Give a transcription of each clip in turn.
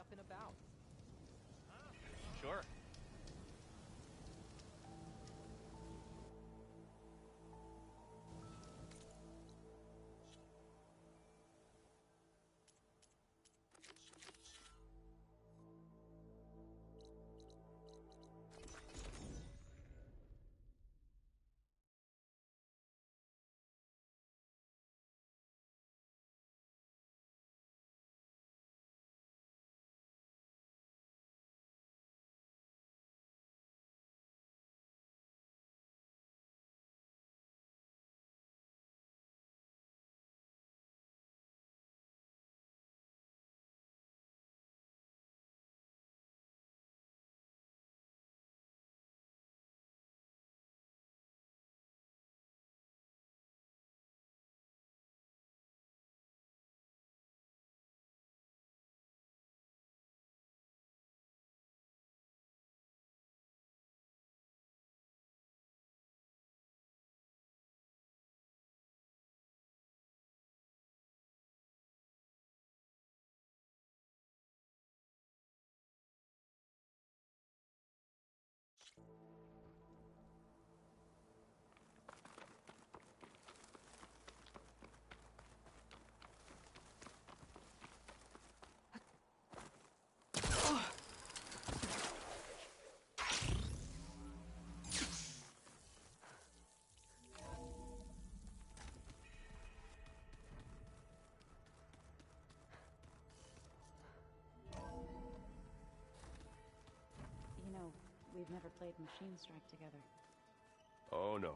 up and about. Sure. We've never played Machine Strike together. Oh no.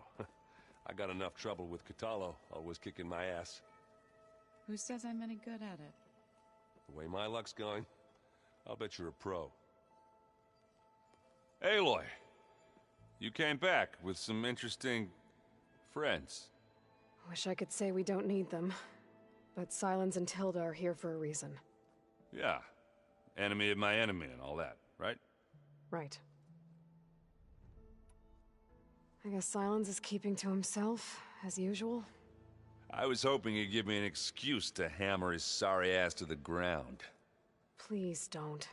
I got enough trouble with Catallo, always kicking my ass. Who says I'm any good at it? The way my luck's going, I'll bet you're a pro. Aloy! You came back with some interesting friends. Wish I could say we don't need them. But Silence and Tilda are here for a reason. Yeah. Enemy of my enemy and all that, right? Right. I guess Silence is keeping to himself, as usual. I was hoping he'd give me an excuse to hammer his sorry ass to the ground. Please don't.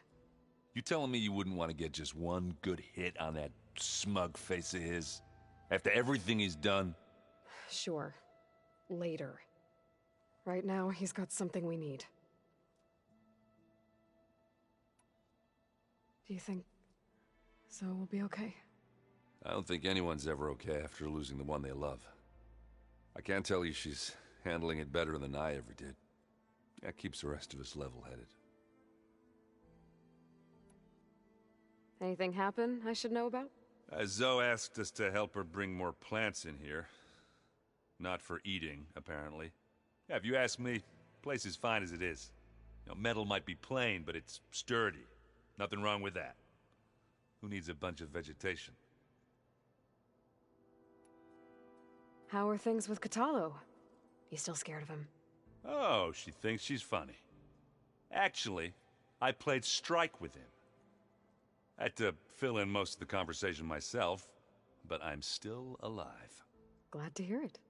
You telling me you wouldn't want to get just one good hit on that smug face of his? After everything he's done? Sure. Later. Right now, he's got something we need. Do you think Zoe will be okay? I don't think anyone's ever okay after losing the one they love. I can't tell you she's handling it better than I ever did. That keeps the rest of us level-headed. Anything happen I should know about? Zoe asked us to help her bring more plants in here. Not for eating, apparently. Yeah, if you ask me, the place is fine as it is. You know, metal might be plain, but it's sturdy. Nothing wrong with that. Who needs a bunch of vegetation? How are things with Catallo? You still scared of him? Oh, she thinks she's funny. Actually, I played strike with him. I had to fill in most of the conversation myself, but I'm still alive. Glad to hear it.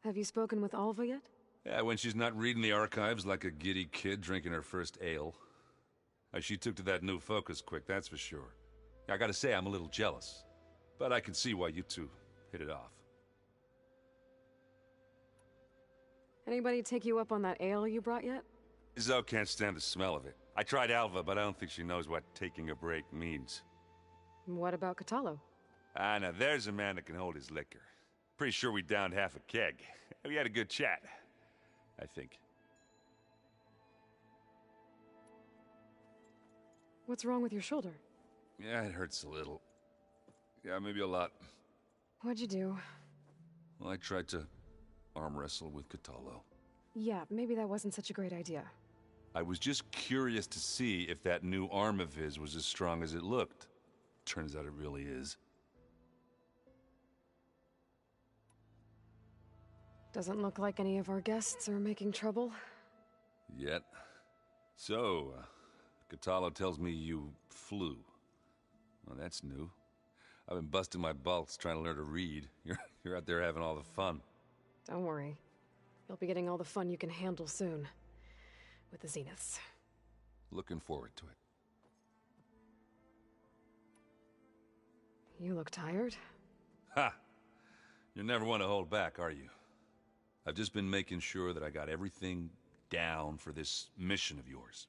Have you spoken with Alva yet? Yeah, when she's not reading the archives like a giddy kid drinking her first ale. She took to that new focus quick, that's for sure. I gotta say, I'm a little jealous. But I can see why you two hit it off. Anybody take you up on that ale you brought yet? Zoe can't stand the smell of it. I tried Alva, but I don't think she knows what taking a break means. What about Catallo? Ah, now there's a man that can hold his liquor. Pretty sure we downed half a keg. We had a good chat, I think. What's wrong with your shoulder? Yeah, it hurts a little. Yeah, maybe a lot. What'd you do? Well, I tried to arm wrestle with Catallo. Yeah, maybe that wasn't such a great idea. I was just curious to see if that new arm of his was as strong as it looked. Turns out it really is. Doesn't look like any of our guests are making trouble. Yet. So, Catallo tells me you flew. Well, that's new. I've been busting my balls trying to learn to read. You're out there having all the fun. Don't worry. You'll be getting all the fun you can handle soon. With the Zeniths. Looking forward to it. You look tired. Ha! You never want to hold back, are you? I've just been making sure that I got everything down for this mission of yours.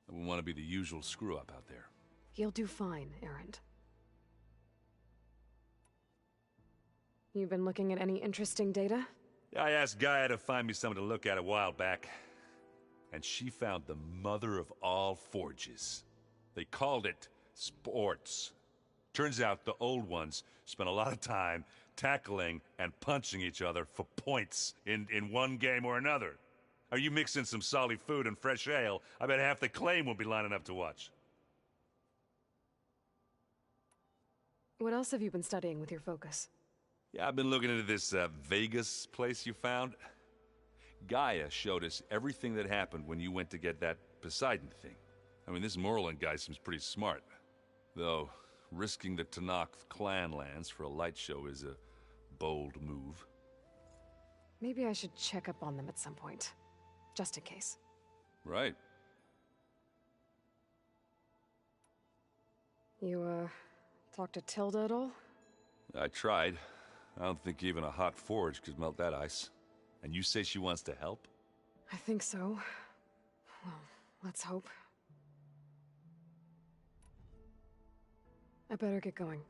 I wouldn't want to be the usual screw-up out there. You'll do fine, Erend. You've been looking at any interesting data? I asked Gaia to find me something to look at a while back, and she found the mother of all forges. They called it sports. Turns out the old ones spent a lot of time tackling and punching each other for points in one game or another. Are you mixing some solid food and fresh ale? I bet half the claim will be lining up to watch. What else have you been studying with your focus? Yeah, I've been looking into this Vegas place you found. Gaia showed us everything that happened when you went to get that Poseidon thing. I mean, this Morlund guy seems pretty smart. Though, risking the Tenakth clan lands for a light show is a bold move. Maybe I should check up on them at some point. Just in case. Right. You, talked to Tilda at all? I tried. I don't think even a hot forge could melt that ice. And you say she wants to help? I think so. Well, let's hope. I better get going.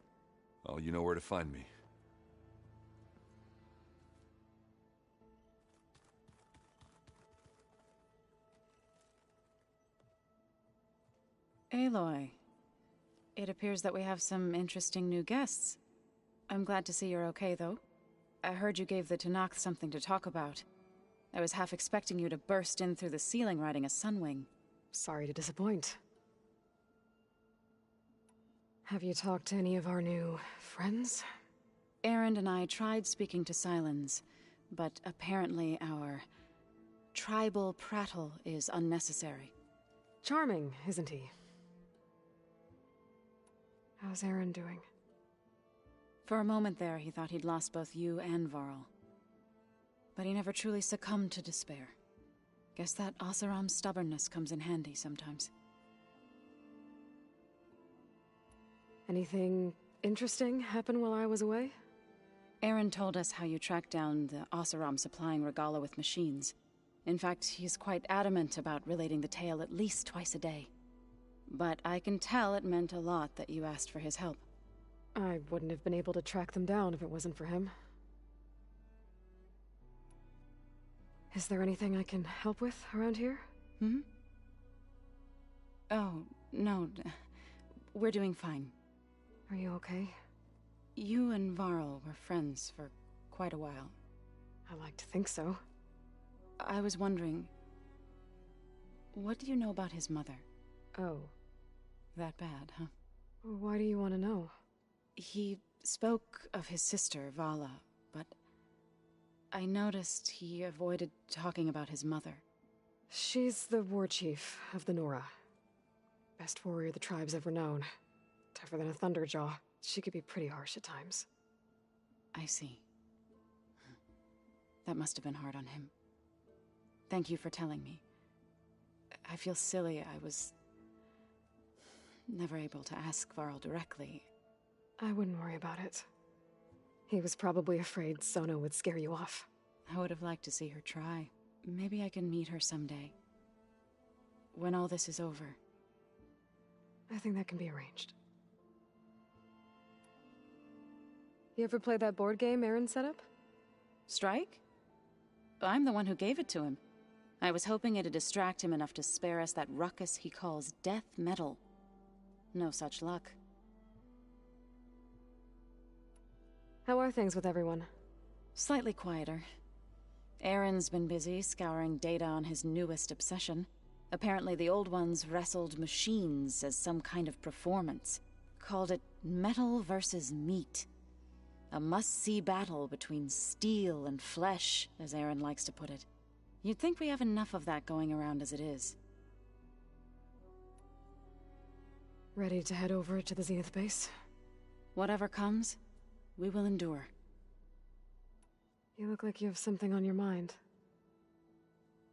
Oh, you know where to find me. Aloy. It appears that we have some interesting new guests. I'm glad to see you're okay, though. I heard you gave the Tenakth something to talk about. I was half expecting you to burst in through the ceiling riding a sunwing. Sorry to disappoint. Have you talked to any of our new friends? Erend and I tried speaking to Sylens, but apparently our tribal prattle is unnecessary. Charming, isn't he? How's Aaron doing? For a moment there, he thought he'd lost both you and Varl. But he never truly succumbed to despair. Guess that Oseram's stubbornness comes in handy sometimes. Anything interesting happen while I was away? Erend told us how you tracked down the Oseram supplying Regala with machines. In fact, he's quite adamant about relating the tale at least twice a day. But I can tell it meant a lot that you asked for his help. I wouldn't have been able to track them down if it wasn't for him. Is there anything I can help with around here? Hmm? Oh, no. We're doing fine. Are you okay? You and Varl were friends for quite a while. I like to think so. I was wondering, what do you know about his mother? Oh. That bad, huh? Why do you want to know? He spoke of his sister, Vala, but I noticed he avoided talking about his mother. She's the war chief of the Nora. Best warrior the tribe's ever known. Tougher than a Thunderjaw. She could be pretty harsh at times. I see. That must have been hard on him. Thank you for telling me. I feel silly. I was never able to ask Varl directly. I wouldn't worry about it. He was probably afraid Sona would scare you off. I would have liked to see her try. Maybe I can meet her someday. When all this is over. I think that can be arranged. You ever played that board game Aaron set up? Strike? I'm the one who gave it to him. I was hoping it'd distract him enough to spare us that ruckus he calls death metal. No such luck. How are things with everyone? Slightly quieter. Aaron's been busy scouring data on his newest obsession. Apparently the old ones wrestled machines as some kind of performance. Called it metal versus meat. A must-see battle between steel and flesh, as Aaron likes to put it. You'd think we have enough of that going around as it is. Ready to head over to the Zenith base? Whatever comes, we will endure. You look like you have something on your mind.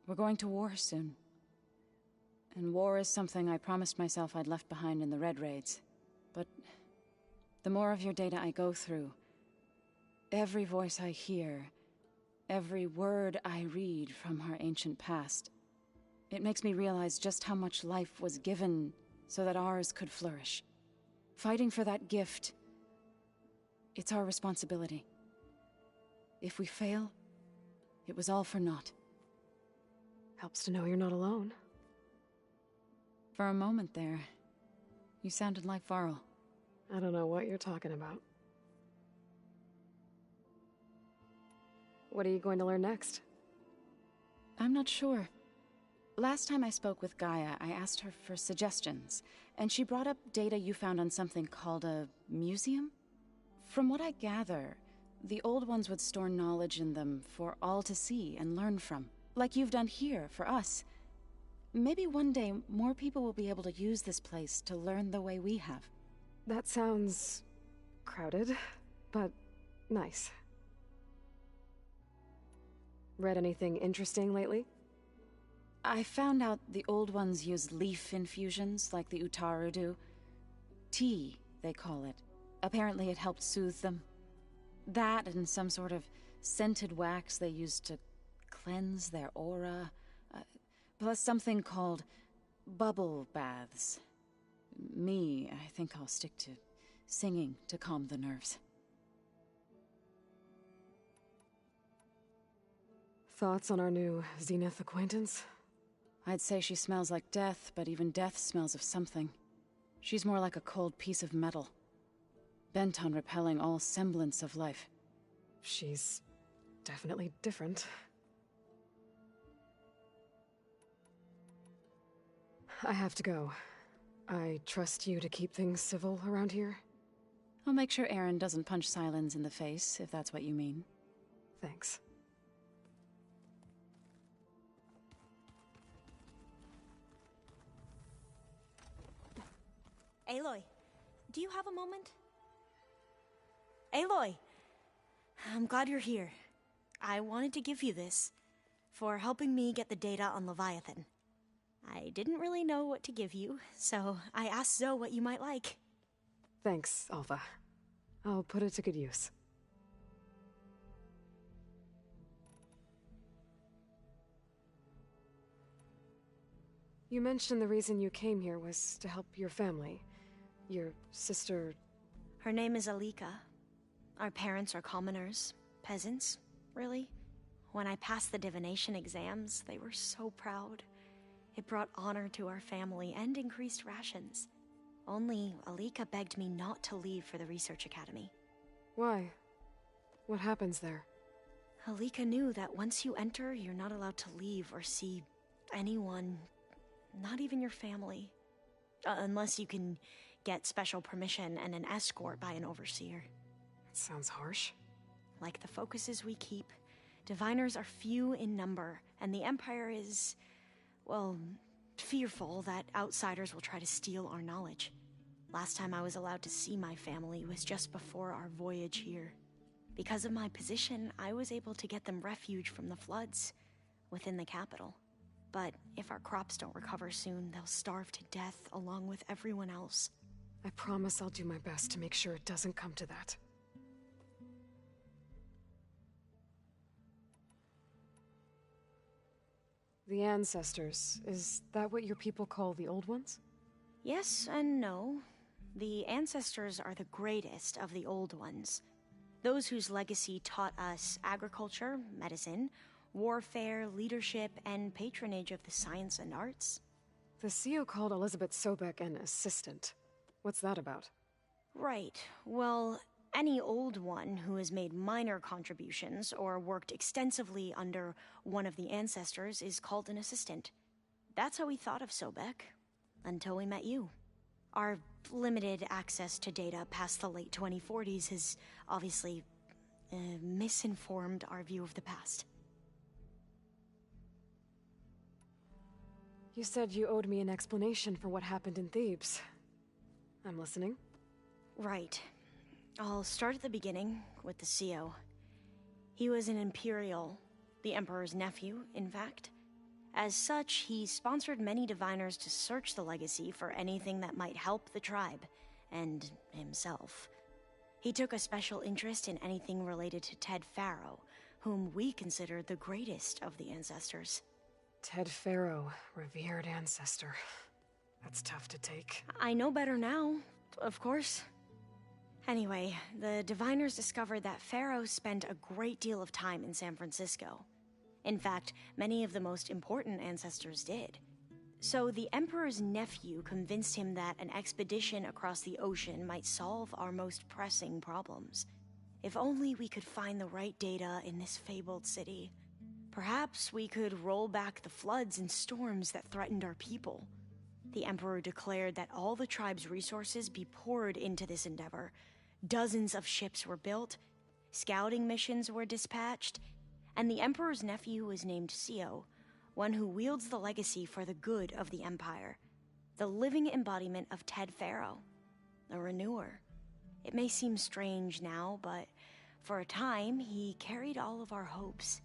We're going to war soon. And war is something I promised myself I'd left behind in the Red Raids. But the more of your data I go through, every voice I hear, every word I read from our ancient past, it makes me realize just how much life was given so that ours could flourish. Fighting for that gift, it's our responsibility. If we fail, it was all for naught. Helps to know you're not alone. For a moment there, you sounded like Varl. I don't know what you're talking about. What are you going to learn next? I'm not sure. Last time I spoke with Gaia, I asked her for suggestions, and she brought up data you found on something called a museum? From what I gather, the Old Ones would store knowledge in them for all to see and learn from, like you've done here for us. Maybe one day more people will be able to use this place to learn the way we have. That sounds crowded, but nice. Read anything interesting lately? I found out the Old Ones use leaf infusions like the Utaru do. Tea, they call it. Apparently it helped soothe them. That and some sort of scented wax they used to cleanse their aura. Plus something called bubble baths. I think I'll stick to singing to calm the nerves. Thoughts on our new Zenith acquaintance? I'd say she smells like death, but even death smells of something. She's more like a cold piece of metal, bent on repelling all semblance of life. She's definitely different. I have to go. I trust you to keep things civil around here? I'll make sure Aaron doesn't punch Sylens in the face, if that's what you mean. Thanks. Aloy, do you have a moment? Aloy! I'm glad you're here. I wanted to give you this for helping me get the data on Leviathan. I didn't really know what to give you, so I asked Zoe what you might like. Thanks, Alpha. I'll put it to good use. You mentioned the reason you came here was to help your family. Your sister... Her name is Alika. Our parents are commoners. Peasants, really. When I passed the divination exams, they were so proud. It brought honor to our family and increased rations. Only Alika begged me not to leave for the research academy. Why? What happens there? Alika knew that once you enter, you're not allowed to leave or see anyone, not even your family. Unless you can get special permission and an escort by an overseer. That sounds harsh. Like the focuses we keep, diviners are few in number, and the Empire is, well, fearful that outsiders will try to steal our knowledge. Last time I was allowed to see my family was just before our voyage here. Because of my position, I was able to get them refuge from the floods within the capital. But if our crops don't recover soon, they'll starve to death along with everyone else. I promise I'll do my best to make sure it doesn't come to that. The ancestors, is that what your people call the Old Ones? Yes and no. The ancestors are the greatest of the Old Ones. Those whose legacy taught us agriculture, medicine, warfare, leadership, and patronage of the science and arts. The CEO called Elizabeth Sobek an assistant. What's that about? Right. Well, any Old One who has made minor contributions or worked extensively under one of the ancestors is called an assistant. That's how we thought of Sobek, until we met you. Our limited access to data past the late 2040s has obviously misinformed our view of the past. You said you owed me an explanation for what happened in Thebes. I'm listening. Right. I'll start at the beginning with the CEO. He was an Imperial, the Emperor's nephew, in fact. As such, he sponsored many diviners to search the legacy for anything that might help the tribe, and himself. He took a special interest in anything related to Ted Faro, whom we consider the greatest of the ancestors. Ted Faro, revered ancestor. That's tough to take. I know better now, of course. Anyway, the diviners discovered that Faro spent a great deal of time in San Francisco. In fact, many of the most important ancestors did. So the Emperor's nephew convinced him that an expedition across the ocean might solve our most pressing problems. If only we could find the right data in this fabled city. Perhaps we could roll back the floods and storms that threatened our people. The Emperor declared that all the tribe's resources be poured into this endeavor. Dozens of ships were built, scouting missions were dispatched, and the Emperor's nephew was named Sio, one who wields the legacy for the good of the Empire, the living embodiment of Ted Faro, a renewer. It may seem strange now, but for a time, he carried all of our hopes.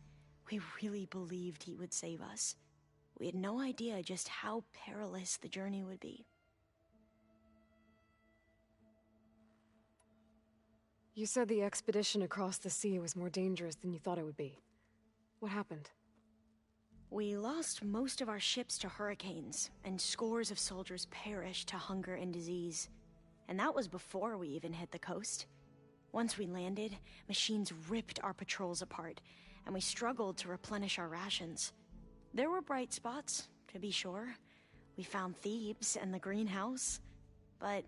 We really believed he would save us. We had no idea just how perilous the journey would be. You said the expedition across the sea was more dangerous than you thought it would be. What happened? We lost most of our ships to hurricanes, and scores of soldiers perished to hunger and disease. And that was before we even hit the coast. Once we landed, machines ripped our patrols apart, and we struggled to replenish our rations. There were bright spots, to be sure. We found Thebes and the greenhouse, but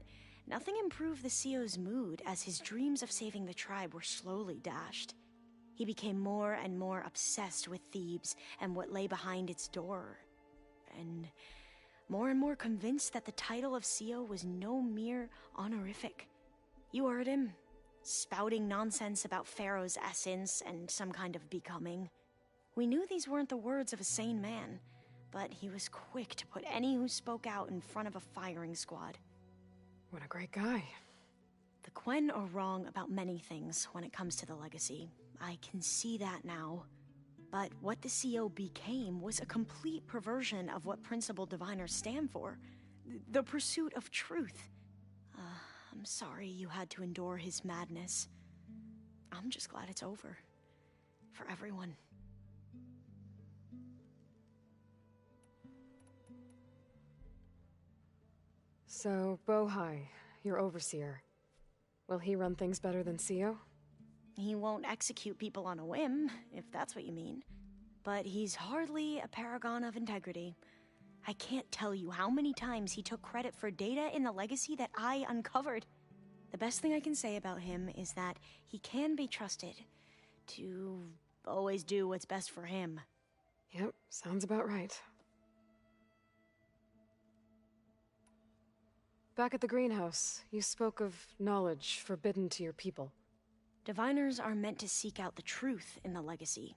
nothing improved the CEO's mood as his dreams of saving the tribe were slowly dashed. He became more and more obsessed with Thebes and what lay behind its door, and more convinced that the title of CEO was no mere honorific. You heard him, spouting nonsense about Pharaoh's essence and some kind of becoming. We knew these weren't the words of a sane man, but he was quick to put any who spoke out in front of a firing squad. What a great guy. The Quen are wrong about many things when it comes to the legacy. I can see that now. But what the CO became was a complete perversion of what principled diviners stand for. The pursuit of truth. I'm sorry you had to endure his madness. I'm just glad it's over. For everyone. So, Bohai, your overseer. Will he run things better than CEO? He won't execute people on a whim, if that's what you mean. But he's hardly a paragon of integrity. I can't tell you how many times he took credit for data in the legacy that I uncovered. The best thing I can say about him is that he can be trusted to always do what's best for him. Yep, sounds about right. Back at the greenhouse, you spoke of knowledge forbidden to your people. Diviners are meant to seek out the truth in the legacy,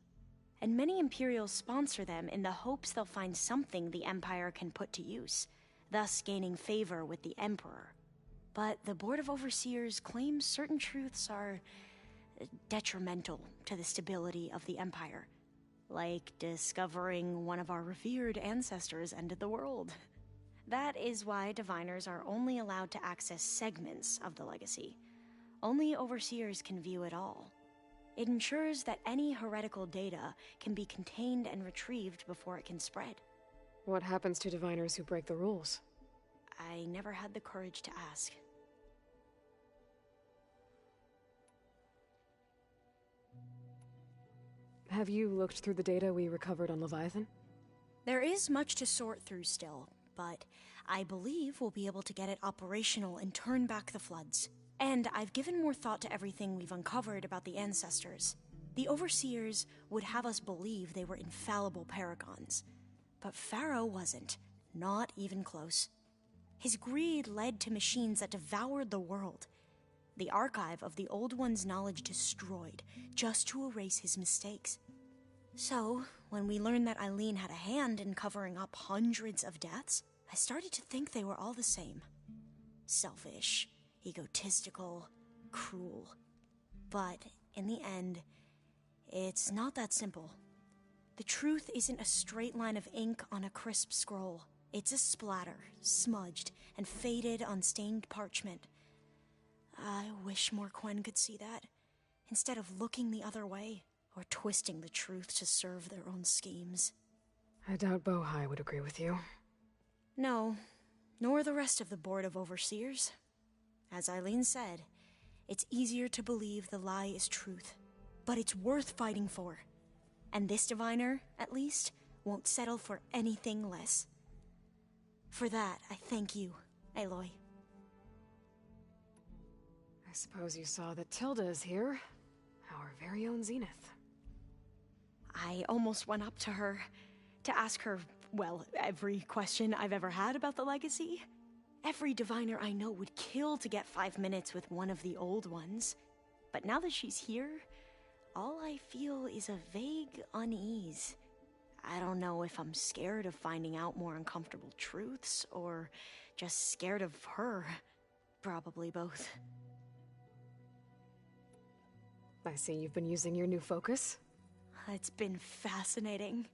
and many Imperials sponsor them in the hopes they'll find something the Empire can put to use, thus gaining favor with the Emperor. But the Board of Overseers claims certain truths are detrimental to the stability of the Empire, like discovering one of our revered ancestors ended the world. That is why diviners are only allowed to access segments of the legacy. Only overseers can view it all. It ensures that any heretical data can be contained and retrieved before it can spread. What happens to diviners who break the rules? I never had the courage to ask. Have you looked through the data we recovered on Leviathan? There is much to sort through still, but I believe we'll be able to get it operational and turn back the floods. And I've given more thought to everything we've uncovered about the ancestors. The Overseers would have us believe they were infallible paragons. But Pharaoh wasn't. Not even close. His greed led to machines that devoured the world. The archive of the Old One's knowledge destroyed, just to erase his mistakes. So, when we learned that Eileen had a hand in covering up hundreds of deaths, I started to think they were all the same. Selfish, egotistical, cruel. But, in the end, it's not that simple. The truth isn't a straight line of ink on a crisp scroll. It's a splatter, smudged and faded on stained parchment. I wish more Quen could see that, instead of looking the other way, or twisting the truth to serve their own schemes. I doubt Bohai would agree with you. No, nor the rest of the Board of Overseers. As Eileen said, it's easier to believe the lie is truth, but it's worth fighting for. And this diviner, at least, won't settle for anything less. For that, I thank you, Aloy. I suppose you saw that Tilda is here. Our very own Zenith. I almost went up to her to ask her, well, every question I've ever had about the legacy. Every diviner I know would kill to get 5 minutes with one of the old ones. But now that she's here, all I feel is a vague unease. I don't know if I'm scared of finding out more uncomfortable truths, or just scared of her. Probably both. I see you've been using your new focus. It's been fascinating.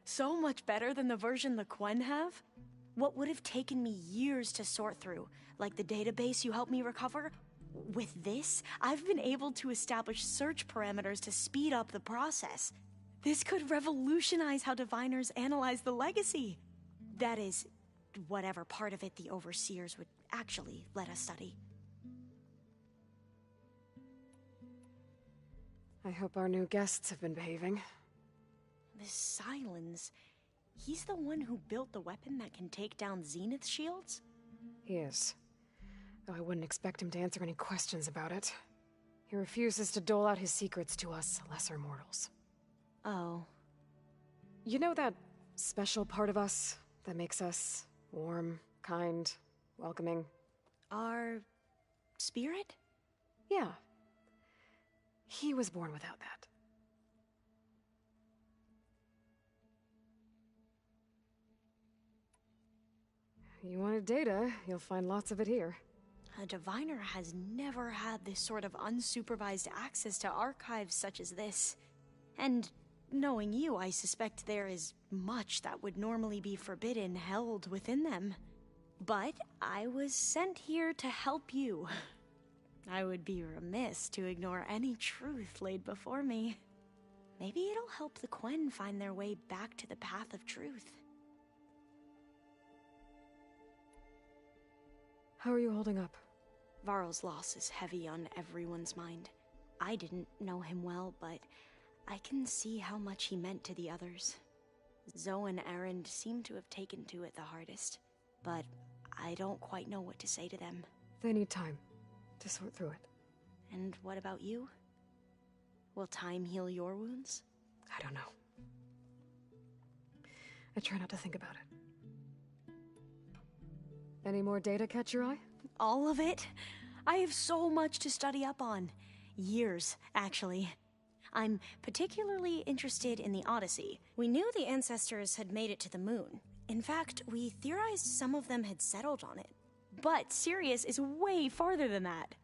So much better than the version the Quen have. What would have taken me years to sort through, like the database you helped me recover, with this, I've been able to establish search parameters to speed up the process. This could revolutionize how diviners analyze the legacy. That is, whatever part of it the Overseers would actually let us study. I hope our new guests have been behaving. This Silence, he's the one who built the weapon that can take down Zenith shields? He is. Though I wouldn't expect him to answer any questions about it. He refuses to dole out his secrets to us lesser mortals. Oh. You know that special part of us that makes us warm, kind, welcoming? Our spirit? Yeah. He was born without that. You wanted data, you'll find lots of it here. A diviner has never had this sort of unsupervised access to archives such as this. And knowing you, I suspect there is much that would normally be forbidden held within them. But I was sent here to help you. I would be remiss to ignore any truth laid before me. Maybe it'll help the Quen find their way back to the path of truth. How are you holding up? Varl's loss is heavy on everyone's mind. I didn't know him well, but I can see how much he meant to the others. Zoe and Erend seem to have taken to it the hardest, but I don't quite know what to say to them. They need time to sort through it. And what about you? Will time heal your wounds? I don't know. I try not to think about it. Any more data catch your eye? All of it? I have so much to study up on. Years, actually. I'm particularly interested in the Odyssey. We knew the ancestors had made it to the moon. In fact, we theorized some of them had settled on it. But Sirius is way farther than that.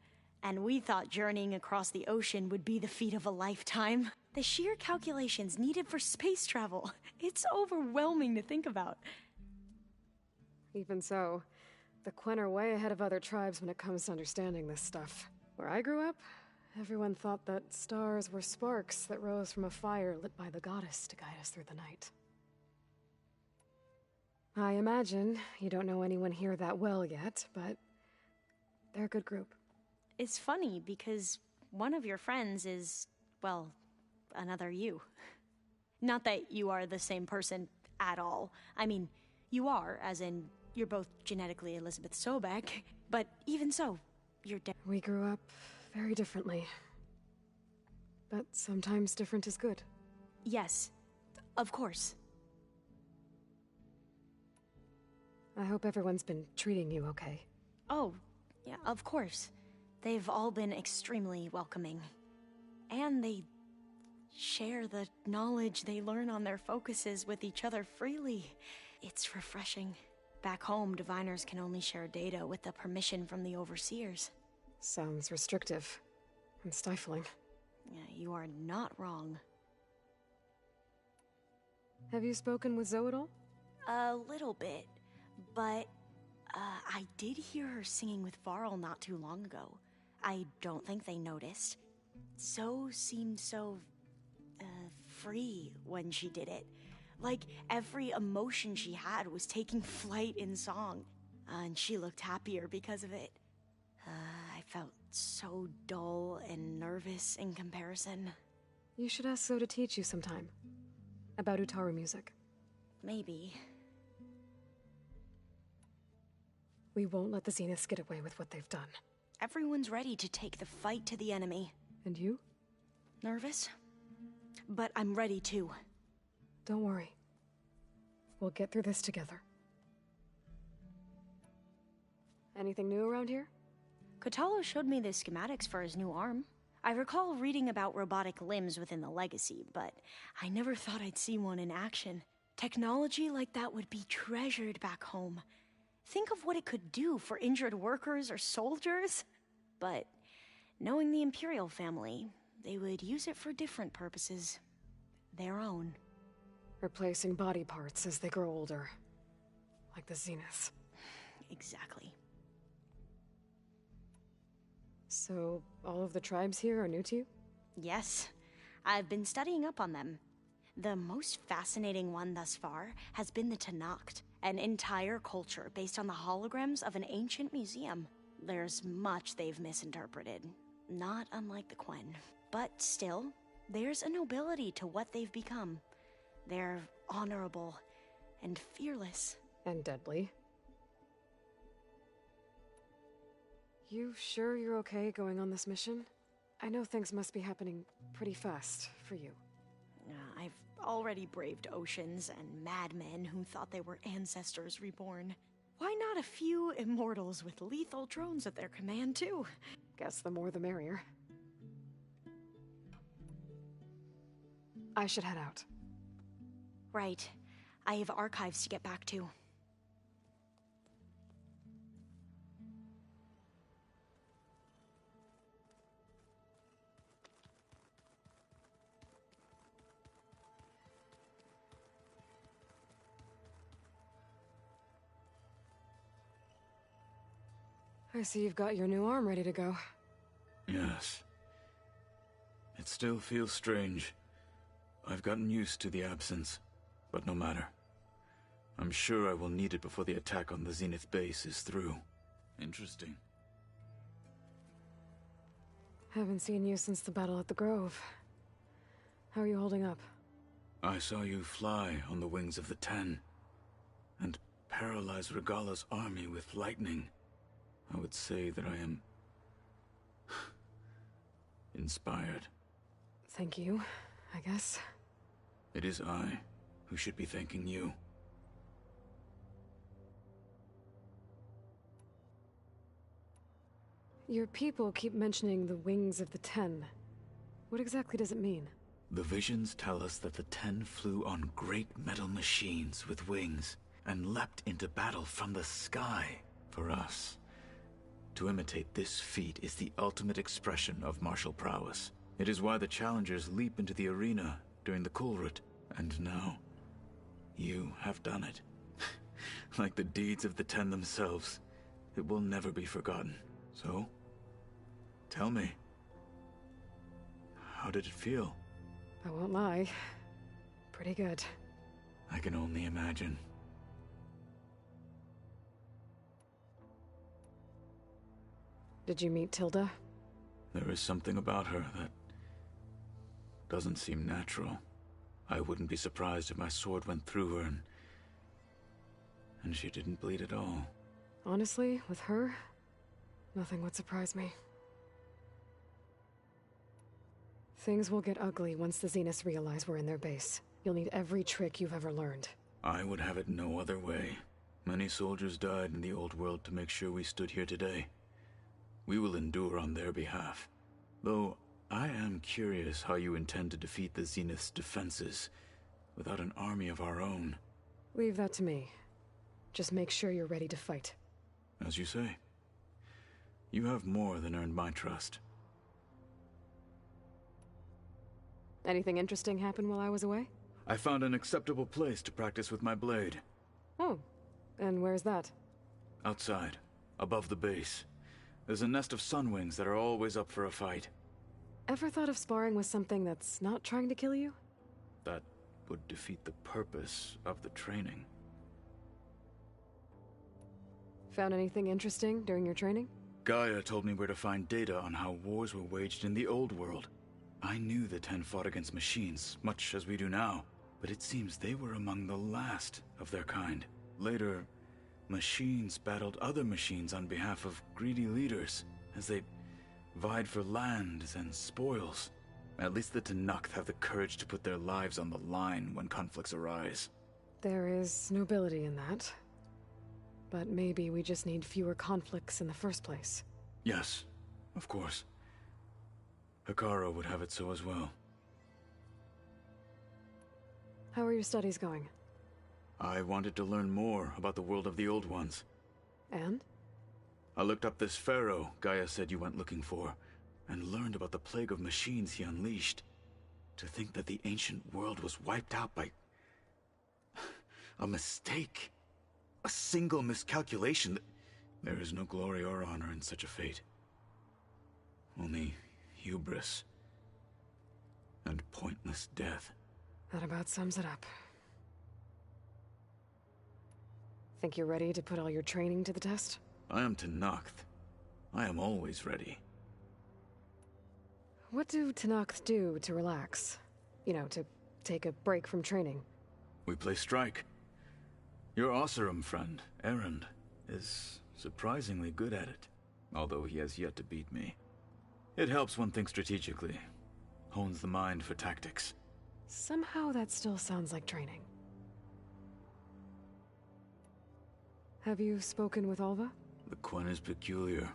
And we thought journeying across the ocean would be the feat of a lifetime. The sheer calculations needed for space travel. It's overwhelming to think about. Even so, the Quen are way ahead of other tribes when it comes to understanding this stuff. Where I grew up, everyone thought that stars were sparks that rose from a fire lit by the goddess to guide us through the night. I imagine you don't know anyone here that well yet, but they're a good group. It's funny because one of your friends is, well, another you. Not that you are the same person at all. I mean, you are, as in, you're both genetically Elizabeth Sobek, but even so, you're We grew up very differently. But sometimes different is good. Yes, of course. I hope everyone's been treating you okay. Oh, yeah, of course. They've all been extremely welcoming. And they share the knowledge they learn on their focuses with each other freely. It's refreshing. Back home, diviners can only share data with the permission from the Overseers. Sounds restrictive and stifling. Yeah, you are not wrong. Have you spoken with Zoe at all? A little bit, but I did hear her singing with Varl not too long ago. I don't think they noticed. Zoe seemed so free when she did it. Like every emotion she had was taking flight in song, and she looked happier because of it. I felt so dull and nervous in comparison. You should ask Zoe to teach you sometime. About Utaru music. Maybe. We won't let the Zeniths get away with what they've done. Everyone's ready to take the fight to the enemy. And you? Nervous? But I'm ready too. Don't worry. We'll get through this together. Anything new around here? Kotallo showed me the schematics for his new arm. I recall reading about robotic limbs within the Legacy, but I never thought I'd see one in action. Technology like that would be treasured back home. Think of what it could do for injured workers or soldiers. But knowing the Imperial family, they would use it for different purposes. Their own. Replacing body parts as they grow older. Like the Zeniths. Exactly. So, all of the tribes here are new to you? Yes. I've been studying up on them. The most fascinating one thus far has been the Tenakth, an entire culture based on the holograms of an ancient museum. There's much they've misinterpreted, not unlike the Quen. But still, there's a nobility to what they've become. They're honorable and fearless. And deadly. You sure you're okay going on this mission? I know things must be happening pretty fast for you. I've already braved oceans and madmen who thought they were ancestors reborn. Why not a few immortals with lethal drones at their command, too? Guess the more the merrier. I should head out. Right. I have archives to get back to. I see you've got your new arm ready to go. Yes. It still feels strange. I've gotten used to the absence, but no matter. I'm sure I will need it before the attack on the Zenith base is through. Interesting. Haven't seen you since the battle at the Grove. How are you holding up? I saw you fly on the wings of the Ten, and paralyze Regala's army with lightning. I would say that I am inspired. Thank you, I guess. It is I who should be thanking you. Your people keep mentioning the wings of the Ten. What exactly does it mean? The visions tell us that the Ten flew on great metal machines with wings and leapt into battle from the sky for us. To imitate this feat is the ultimate expression of martial prowess. It is why the challengers leap into the arena during the Kulrut, and now, you have done it. Like the deeds of the Ten themselves, it will never be forgotten. So, tell me, how did it feel? I won't lie. Pretty good. I can only imagine. Did you meet Tilda? There is something about her that doesn't seem natural. I wouldn't be surprised if my sword went through her and she didn't bleed at all. Honestly, with her, nothing would surprise me. Things will get ugly once the Zeniths realize we're in their base. You'll need every trick you've ever learned. I would have it no other way. Many soldiers died in the old world to make sure we stood here today. We will endure on their behalf. Though, I am curious how you intend to defeat the Zenith's defenses without an army of our own. Leave that to me. Just make sure you're ready to fight. As you say. You have more than earned my trust. Anything interesting happen while I was away? I found an acceptable place to practice with my blade. Oh, and where's that? Outside, above the base. There's a nest of sunwings that are always up for a fight. Ever thought of sparring with something that's not trying to kill you? That would defeat the purpose of the training. Found anything interesting during your training? Gaia told me where to find data on how wars were waged in the old world. I knew the Ten fought against machines, much as we do now, but it seems they were among the last of their kind. Later, machines battled other machines on behalf of greedy leaders, as they vied for lands and spoils. At least the Tenakth have the courage to put their lives on the line when conflicts arise. There is nobility in that. But maybe we just need fewer conflicts in the first place. Yes, of course. Hikaru would have it so as well. How are your studies going? I wanted to learn more about the world of the Old Ones. And? I looked up this pharaoh Gaia said you went looking for, and learned about the plague of machines he unleashed. To think that the ancient world was wiped out by a mistake. A single miscalculation. There is no glory or honor in such a fate. Only hubris and pointless death. That about sums it up. Think you're ready to put all your training to the test? I am Tenakth. I am always ready. What do Tenakth do to relax? You know, to take a break from training? We play strike. Your Oseram friend, Erend, is surprisingly good at it, although he has yet to beat me. It helps one think strategically, hones the mind for tactics. Somehow that still sounds like training. Have you spoken with Alva? The Quen is peculiar.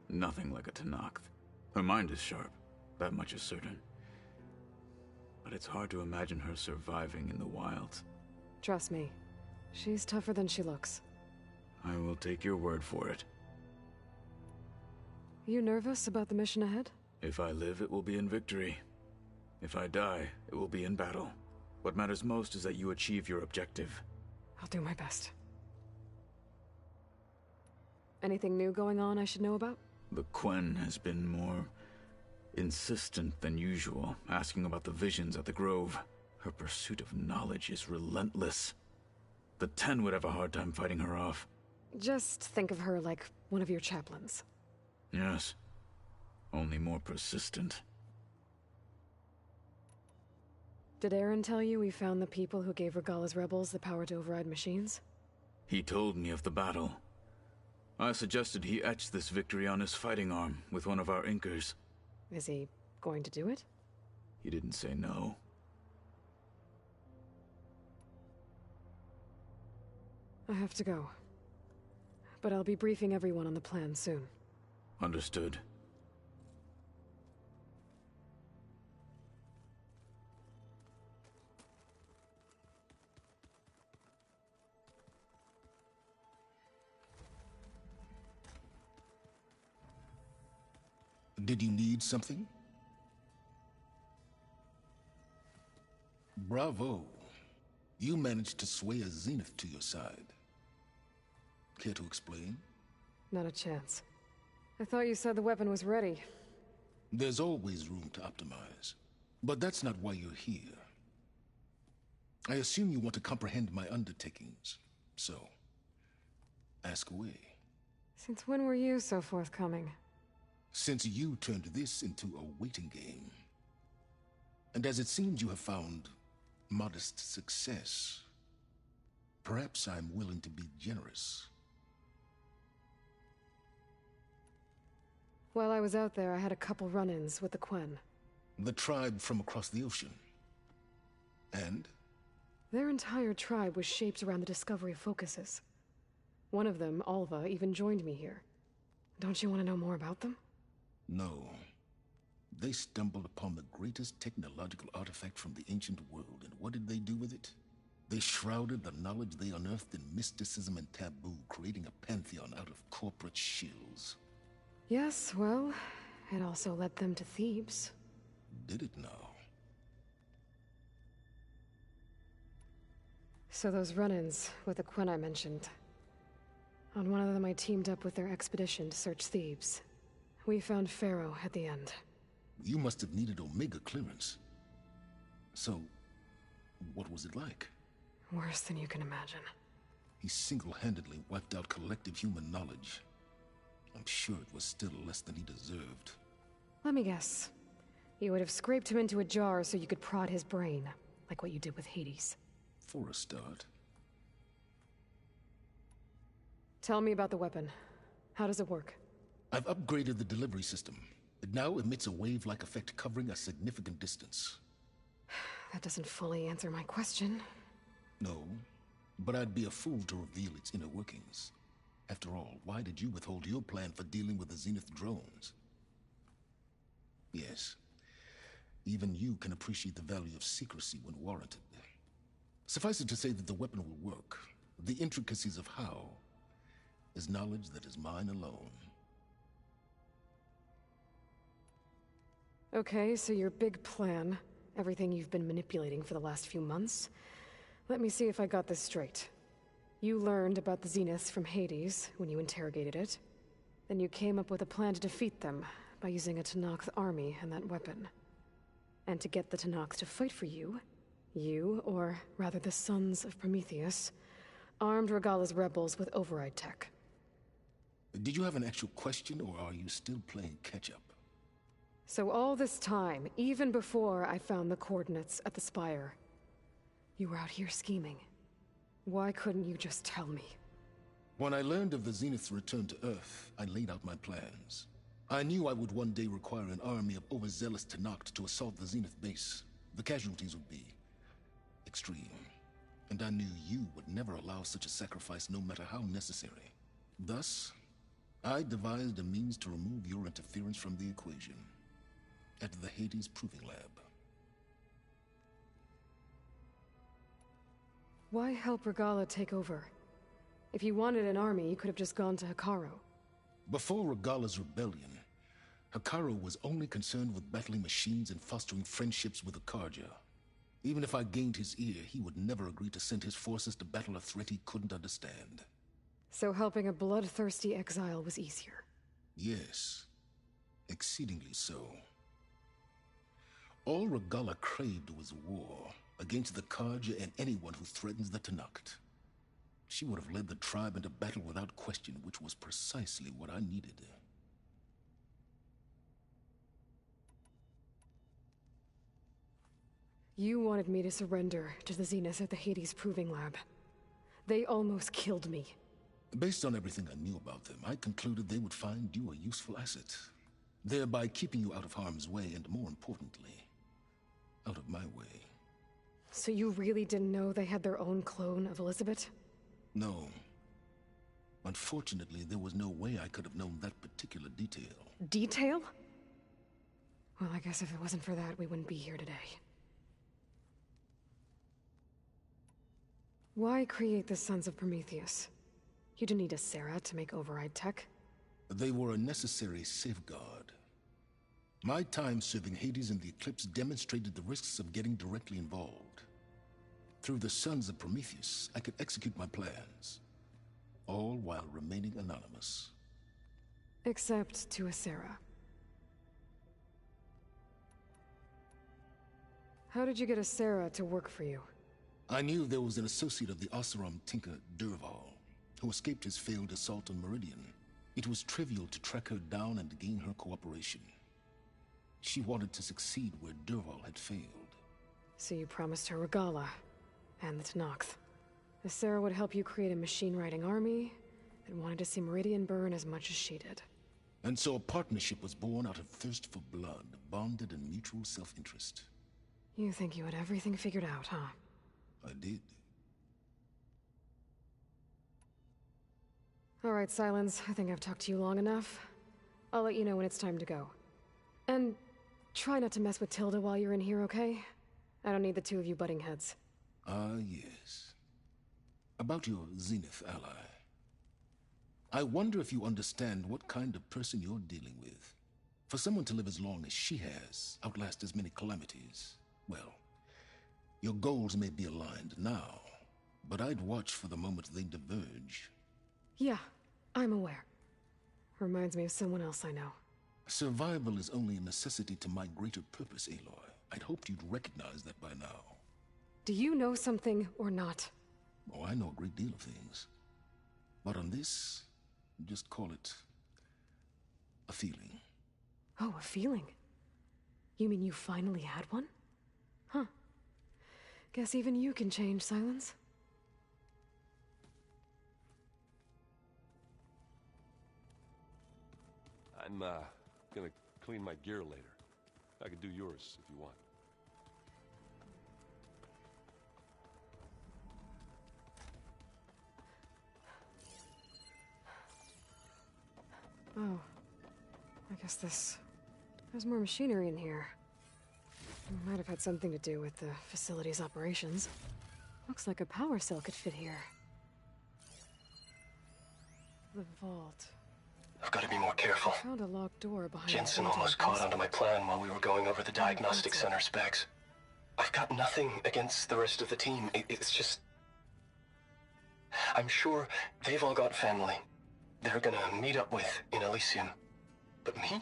Nothing like a Tenakth. Her mind is sharp, that much is certain. But it's hard to imagine her surviving in the wilds. Trust me, she's tougher than she looks. I will take your word for it. You nervous about the mission ahead? If I live, it will be in victory. If I die, it will be in battle. What matters most is that you achieve your objective. I'll do my best. Anything new going on I should know about? The Quen has been more insistent than usual, asking about the visions at the Grove. Her pursuit of knowledge is relentless. The Ten would have a hard time fighting her off. Just think of her like one of your chaplains. Yes. Only more persistent. Did Aaron tell you we found the people who gave Regala's rebels the power to override machines? He told me of the battle. I suggested he etch this victory on his fighting arm with one of our inkers. Is he going to do it? He didn't say no. I have to go. But I'll be briefing everyone on the plan soon. Understood. Did you need something? Bravo. You managed to sway a zenith to your side. Care to explain? Not a chance. I thought you said the weapon was ready. There's always room to optimize. But that's not why you're here. I assume you want to comprehend my undertakings. So, ask away. Since when were you so forthcoming? Since you turned this into a waiting game. And as it seems you have found modest success, perhaps I'm willing to be generous. While I was out there, I had a couple run-ins with the Quen. The tribe from across the ocean. And? Their entire tribe was shaped around the discovery of focuses. One of them, Alva, even joined me here. Don't you want to know more about them? No. They stumbled upon the greatest technological artifact from the ancient world, and what did they do with it? They shrouded the knowledge they unearthed in mysticism and taboo, creating a pantheon out of corporate shills. Yes, well, it also led them to Thebes. Did it now? So those run-ins with the Quen I mentioned. On one of them I teamed up with their expedition to search Thebes. We found Pharaoh at the end. You must have needed Omega clearance. So, what was it like? Worse than you can imagine. He single-handedly wiped out collective human knowledge. I'm sure it was still less than he deserved. Let me guess. You would have scraped him into a jar so you could prod his brain, like what you did with Hades. For a start. Tell me about the weapon. How does it work? I've upgraded the delivery system. It now emits a wave-like effect covering a significant distance. That doesn't fully answer my question. No, but I'd be a fool to reveal its inner workings. After all, why did you withhold your plan for dealing with the Zenith drones? Yes, even you can appreciate the value of secrecy when warranted. Suffice it to say that the weapon will work. The intricacies of how is knowledge that is mine alone. Okay, so your big plan, everything you've been manipulating for the last few months. Let me see if I got this straight. You learned about the Zeniths from Hades when you interrogated it. Then you came up with a plan to defeat them by using a Tenakth army and that weapon. And to get the Tenakth to fight for you, or rather the Sons of Prometheus, armed Regalla's rebels with override tech. Did you have an actual question, or are you still playing catch-up? So all this time, even before I found the coordinates at the Spire, you were out here scheming. Why couldn't you just tell me? When I learned of the Zenith's return to Earth, I laid out my plans. I knew I would one day require an army of overzealous Tenakth to assault the Zenith base. The casualties would be extreme. And I knew you would never allow such a sacrifice, no matter how necessary. Thus, I devised a means to remove your interference from the equation. At the Hades Proving Lab. Why help Regalla take over? If you wanted an army, you could have just gone to Hekarro. Before Regalla's rebellion, Hekarro was only concerned with battling machines and fostering friendships with Akarja. Even if I gained his ear, he would never agree to send his forces to battle a threat he couldn't understand. So helping a bloodthirsty exile was easier? Yes. Exceedingly so. All Regalla craved was war, against the Karja and anyone who threatens the Tenakth. She would have led the tribe into battle without question, which was precisely what I needed. You wanted me to surrender to the Zeniths at the Hades Proving Lab. They almost killed me. Based on everything I knew about them, I concluded they would find you a useful asset, thereby keeping you out of harm's way and, more importantly, out of my way. So you really didn't know they had their own clone of Elizabeth? No. Unfortunately, there was no way I could have known that particular detail. Detail? Well, I guess if it wasn't for that, we wouldn't be here today. Why create the Sons of Prometheus? You didn't need a Sarah to make override tech. They were a necessary safeguard. My time serving Hades in the Eclipse demonstrated the risks of getting directly involved. Through the Sons of Prometheus, I could execute my plans, all while remaining anonymous. Except to a Sarah. How did you get a Sarah to work for you? I knew there was an associate of the Oseram tinker, Derval, who escaped his failed assault on Meridian. It was trivial to track her down and gain her cooperation. She wanted to succeed where Derval had failed. So you promised her Regalla, and the Tenakth. The Sarah would help you create a machine-riding army that wanted to see Meridian burn as much as she did. And so a partnership was born out of thirst for blood, bonded in mutual self-interest. You think you had everything figured out, huh? I did. All right, Silence. I think I've talked to you long enough. I'll let you know when it's time to go. And try not to mess with Tilda while you're in here, okay? I don't need the two of you butting heads. Ah, yes. About your Zenith ally. I wonder if you understand what kind of person you're dealing with. For someone to live as long as she has, outlast as many calamities, well, your goals may be aligned now, But I'd watch for the moment they diverge. Yeah, I'm aware. Reminds me of someone else I know. Survival is only a necessity to my greater purpose, Aloy. I'd hoped you'd recognize that by now. Do you know something or not? Oh, I know a great deal of things. But on this, just call it a feeling. Oh, a feeling? You mean you finally had one? Huh. Guess even you can change, Silence. I'm, gonna clean my gear later. I can do yours if you want. Oh. I guess there's more machinery in here. Might have had something to do with the facility's operations. Looks like a power cell could fit here. The vault. I've got to be more careful. I found a locked door behind Jensen the almost caught onto my plan while we were going over the diagnostic center specs. I've got nothing against the rest of the team. It's just... I'm sure they've all got family they're gonna meet up with in Elysium. But me?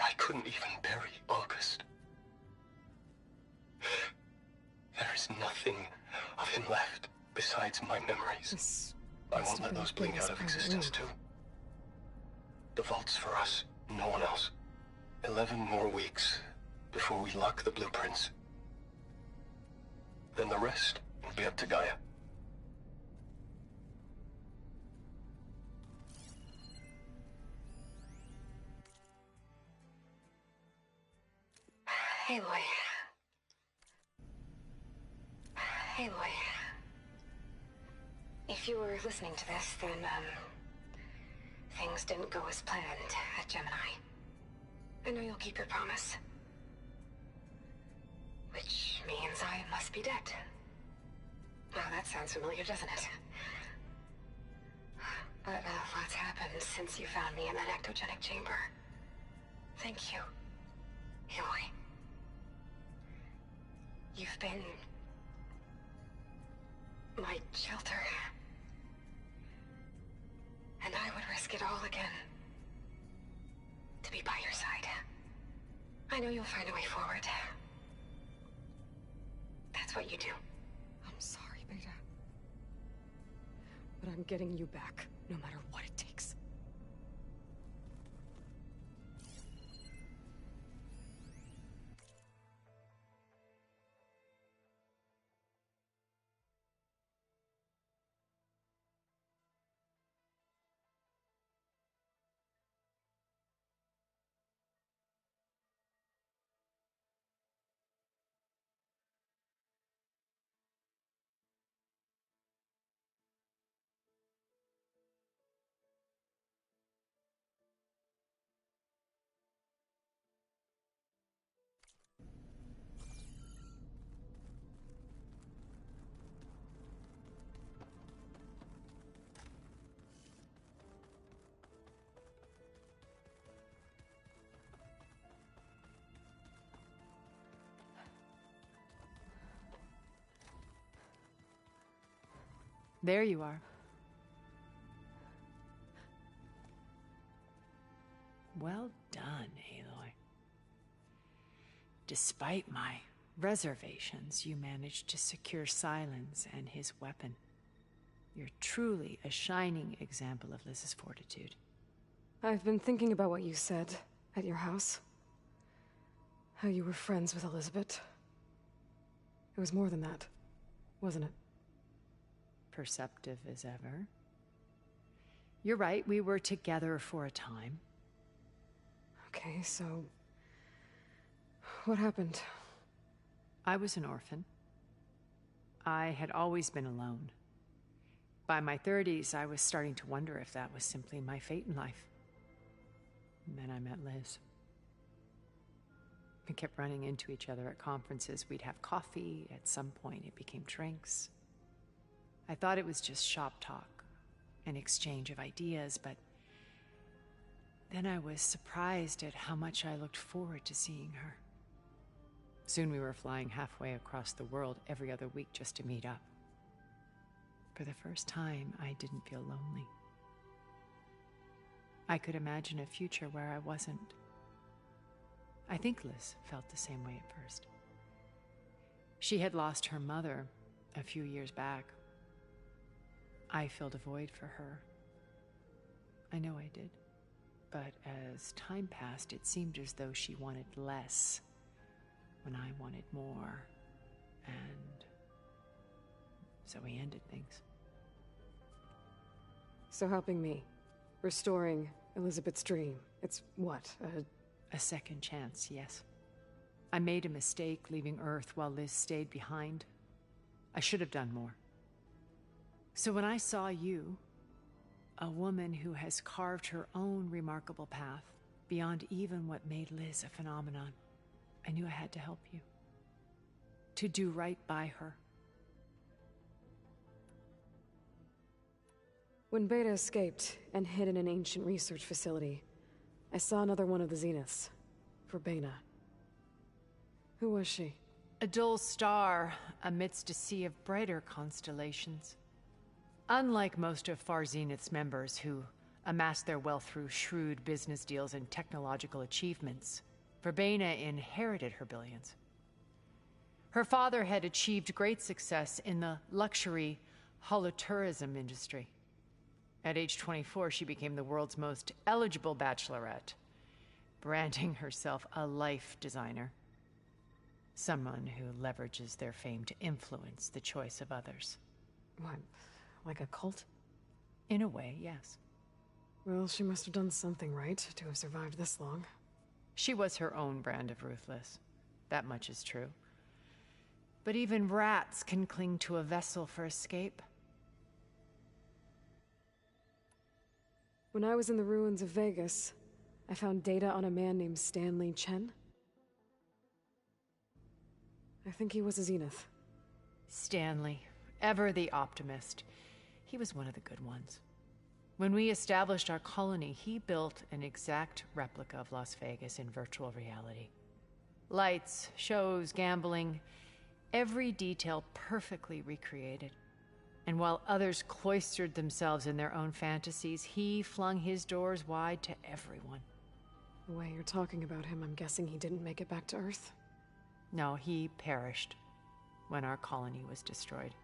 I couldn't even bury August. There is nothing of him left besides my memories. I won't let those blink out of existence too. The vault's for us, no one else. 11 more weeks before we lock the blueprints. Then the rest will be up to Gaia. Aloy. Aloy. If you were listening to this, then, things didn't go as planned at Gemini. I know you'll keep your promise. Which means I must be dead. Well, that sounds familiar, doesn't it? But a lot's happened since you found me in that ectogenic chamber. Thank you, Aloy. You've been... my shelter. And I would risk it all again. To be by your side. I know you'll find a way forward. That's what you do. I'm sorry, Beta. But I'm getting you back, no matter what it takes. There you are. Well done, Aloy. Despite my reservations, you managed to secure Silence and his weapon. You're truly a shining example of Liz's fortitude. I've been thinking about what you said at your house. How you were friends with Elizabeth. It was more than that, wasn't it? Perceptive as ever. You're right, we were together for a time. Okay, so... what happened? I was an orphan. I had always been alone. By my 30s, I was starting to wonder if that was simply my fate in life. And then I met Liz. We kept running into each other at conferences. We'd have coffee. At some point, it became drinks. I thought it was just shop talk, an exchange of ideas, but then I was surprised at how much I looked forward to seeing her. Soon we were flying halfway across the world every other week just to meet up. For the first time, I didn't feel lonely. I could imagine a future where I wasn't. I think Liz felt the same way at first. She had lost her mother a few years back. I filled a void for her. I know I did. But as time passed, it seemed as though she wanted less when I wanted more. And so we ended things. So helping me, restoring Elizabeth's dream, it's what, a second chance, yes. I made a mistake leaving Earth while Liz stayed behind. I should have done more. So when I saw you, a woman who has carved her own remarkable path beyond even what made Liz a phenomenon, I knew I had to help you. To do right by her. When Beta escaped and hid in an ancient research facility, I saw another one of the Zeniths, Verbena. Who was she? A dull star amidst a sea of brighter constellations. Unlike most of Far Zenith's members who amassed their wealth through shrewd business deals and technological achievements, Verbena inherited her billions. Her father had achieved great success in the luxury holotourism industry. At age 24, she became the world's most eligible bachelorette, branding herself a life designer. Someone who leverages their fame to influence the choice of others. What, like a cult? In a way, yes. Well, she must have done something right to have survived this long. She was her own brand of ruthless. That much is true. But even rats can cling to a vessel for escape. When I was in the ruins of Vegas, I found data on a man named Stanley Chen. I think he was a Zenith. Stanley, ever the optimist. He was one of the good ones. When we established our colony, he built an exact replica of Las Vegas in virtual reality. Lights, shows, gambling, every detail perfectly recreated. And while others cloistered themselves in their own fantasies, he flung his doors wide to everyone. The way you're talking about him, I'm guessing he didn't make it back to Earth? No, he perished when our colony was destroyed.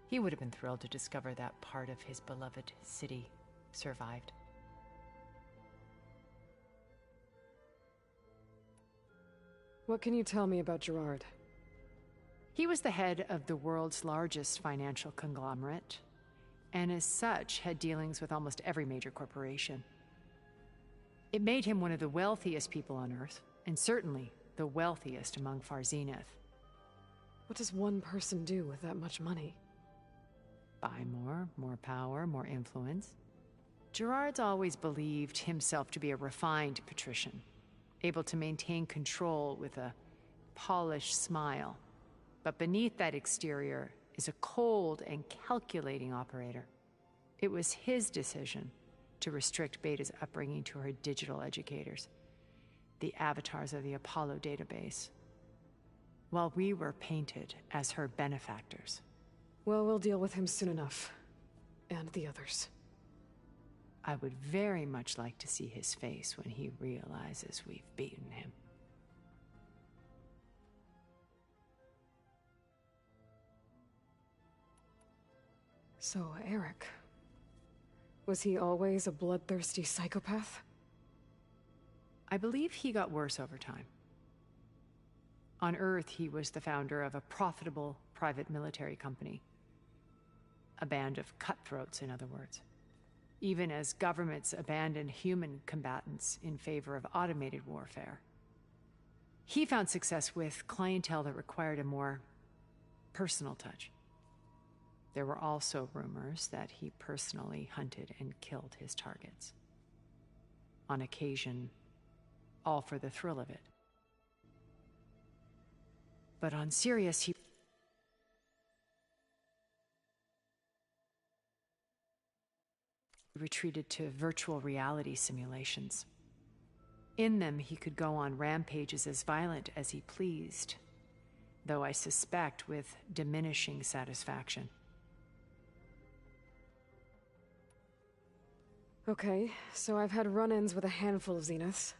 He would have been thrilled to discover that part of his beloved city survived. What can you tell me about Gerard? He was the head of the world's largest financial conglomerate, and as such had dealings with almost every major corporation. It made him one of the wealthiest people on Earth, and certainly the wealthiest among Far Zenith. What does one person do with that much money? Buy more power, more influence. Gerard's always believed himself to be a refined patrician, able to maintain control with a polished smile. But beneath that exterior is a cold and calculating operator. It was his decision to restrict Beta's upbringing to her digital educators, the avatars of the Apollo database, while we were painted as her benefactors. Well, we'll deal with him soon enough. And the others. I would very much like to see his face when he realizes we've beaten him. So, Eric. Was he always a bloodthirsty psychopath? I believe he got worse over time. On Earth, he was the founder of a profitable private military company. A band of cutthroats, in other words. Even as governments abandoned human combatants in favor of automated warfare. He found success with clientele that required a more personal touch. There were also rumors that he personally hunted and killed his targets. On occasion, all for the thrill of it. But on Sirius, he retreated to virtual reality simulations. In them, he could go on rampages as violent as he pleased, though I suspect with diminishing satisfaction. Okay, so I've had run-ins with a handful of Zeniths.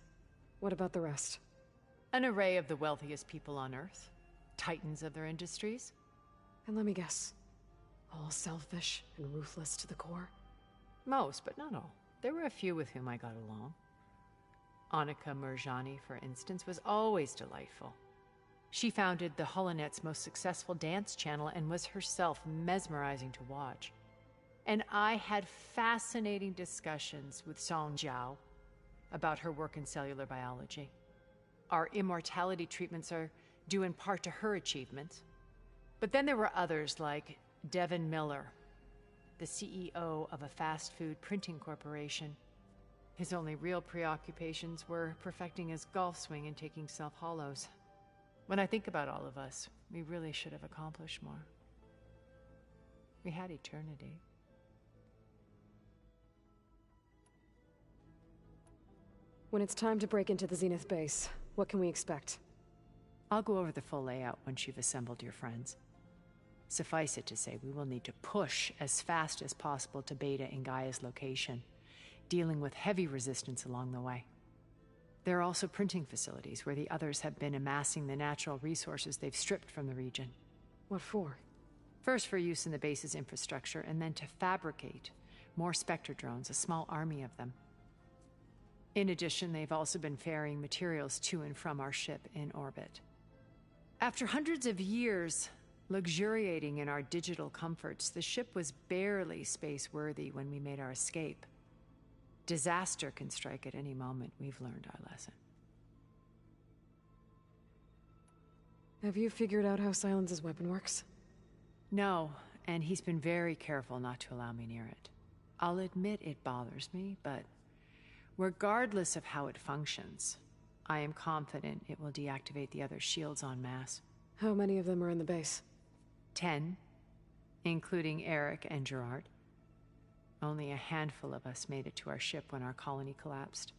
What about the rest? An array of the wealthiest people on Earth. Titans of their industries. And let me guess, all selfish and ruthless to the core? Most, but not all. There were a few with whom I got along. Annika Murjani, for instance, was always delightful. She founded the Holonet's most successful dance channel and was herself mesmerizing to watch. And I had fascinating discussions with Song Jiao about her work in cellular biology. Our immortality treatments are due in part to her achievements. But then there were others like Devin Miller, the CEO of a fast food printing corporation. His only real preoccupations were perfecting his golf swing and taking self-hollows. When I think about all of us, we really should have accomplished more. We had eternity. When it's time to break into the Zenith base, what can we expect? I'll go over the full layout once you've assembled your friends. Suffice it to say, we will need to push as fast as possible to Beta and Gaia's location, dealing with heavy resistance along the way. There are also printing facilities where the others have been amassing the natural resources they've stripped from the region. What for? First for use in the base's infrastructure, and then to fabricate more Spectre drones, a small army of them. In addition, they've also been ferrying materials to and from our ship in orbit. After hundreds of years luxuriating in our digital comforts, the ship was barely space-worthy when we made our escape. Disaster can strike at any moment. We've learned our lesson. Have you figured out how Silence's weapon works? No, and he's been very careful not to allow me near it. I'll admit it bothers me, but regardless of how it functions, I am confident it will deactivate the other shields en masse. How many of them are in the base? 10, including Eric and Gerard. Only a handful of us made it to our ship when our colony collapsed.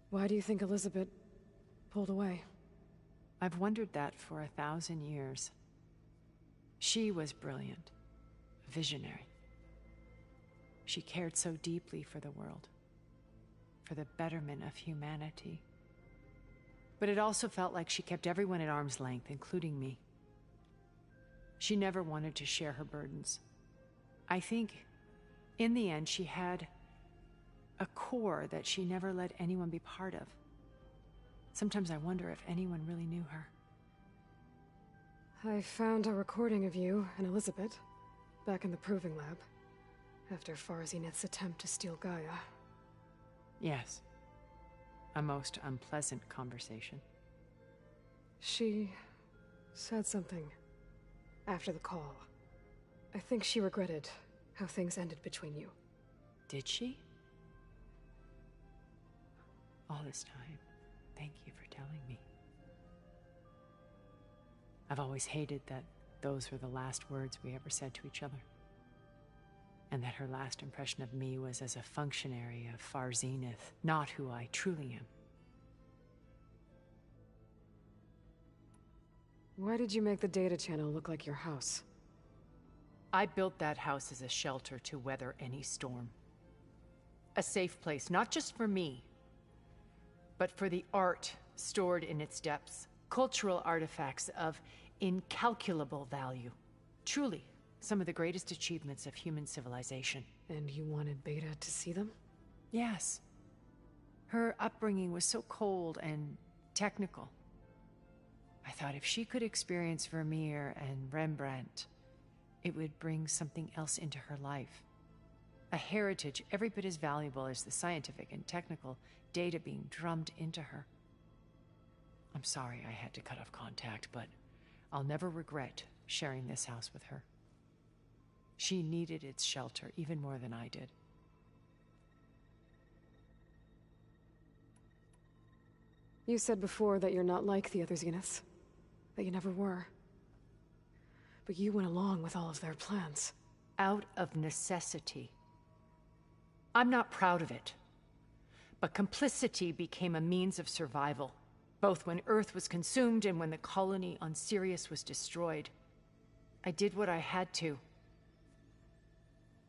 Why do you think Elizabeth pulled away? I've wondered that for 1,000 years. She was brilliant, visionary. She cared so deeply for the world, for the betterment of humanity. But it also felt like she kept everyone at arm's length, including me. She never wanted to share her burdens. I think, in the end, she had a core that she never let anyone be part of. Sometimes I wonder if anyone really knew her. I found a recording of you and Elizabeth back in the proving lab after Far Zenith's attempt to steal Gaia. Yes. A most unpleasant conversation. She said something after the call. I think she regretted how things ended between you. Did she? All this time, thank you for telling me. I've always hated that those were the last words we ever said to each other. And that her last impression of me was as a functionary of Far Zenith, not who I truly am. Why did you make the data channel look like your house? I built that house as a shelter to weather any storm. A safe place, not just for me, but for the art stored in its depths. Cultural artifacts of incalculable value. Truly, some of the greatest achievements of human civilization. And you wanted Beta to see them? Yes. Her upbringing was so cold and technical. I thought if she could experience Vermeer and Rembrandt, it would bring something else into her life. A heritage every bit as valuable as the scientific and technical data being drummed into her. I'm sorry I had to cut off contact, but I'll never regret sharing this house with her. She needed its shelter even more than I did. You said before that you're not like the other Zeniths. That you never were. But you went along with all of their plans. Out of necessity. I'm not proud of it. But complicity became a means of survival, both when Earth was consumed and when the colony on Sirius was destroyed. I did what I had to.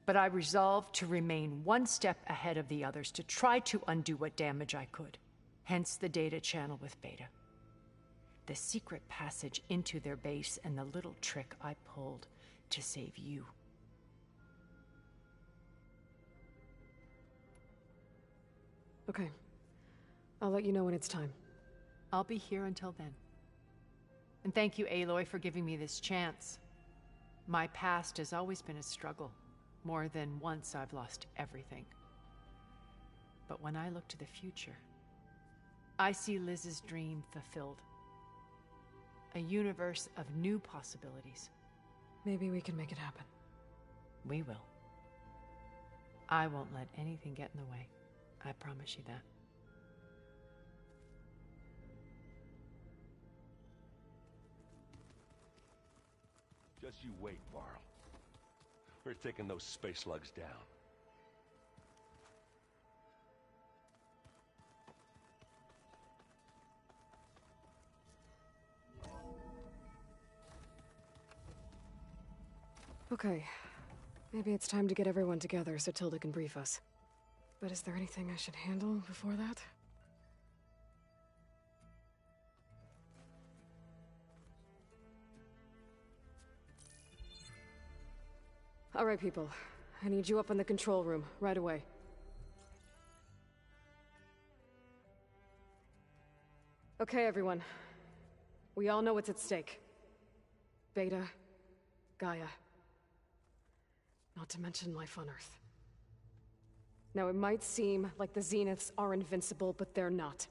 But I resolved to remain one step ahead of the others, to try to undo what damage I could. Hence the data channel with Beta. The secret passage into their base and the little trick I pulled to save you. Okay. I'll let you know when it's time. I'll be here until then. And thank you, Aloy, for giving me this chance. My past has always been a struggle. More than once I've lost everything. But when I look to the future, I see Liz's dream fulfilled. A universe of new possibilities. Maybe we can make it happen. We will. I won't let anything get in the way. I promise you that. Just you wait, Varl. We're taking those space slugs down. Okay. Maybe it's time to get everyone together so Tilda can brief us. But is there anything I should handle before that? All right, people. I need you up in the control room, right away. Okay, everyone. We all know what's at stake. Beta, Gaia. Not to mention life on Earth. Now, it might seem like the Zeniths are invincible, but they're not.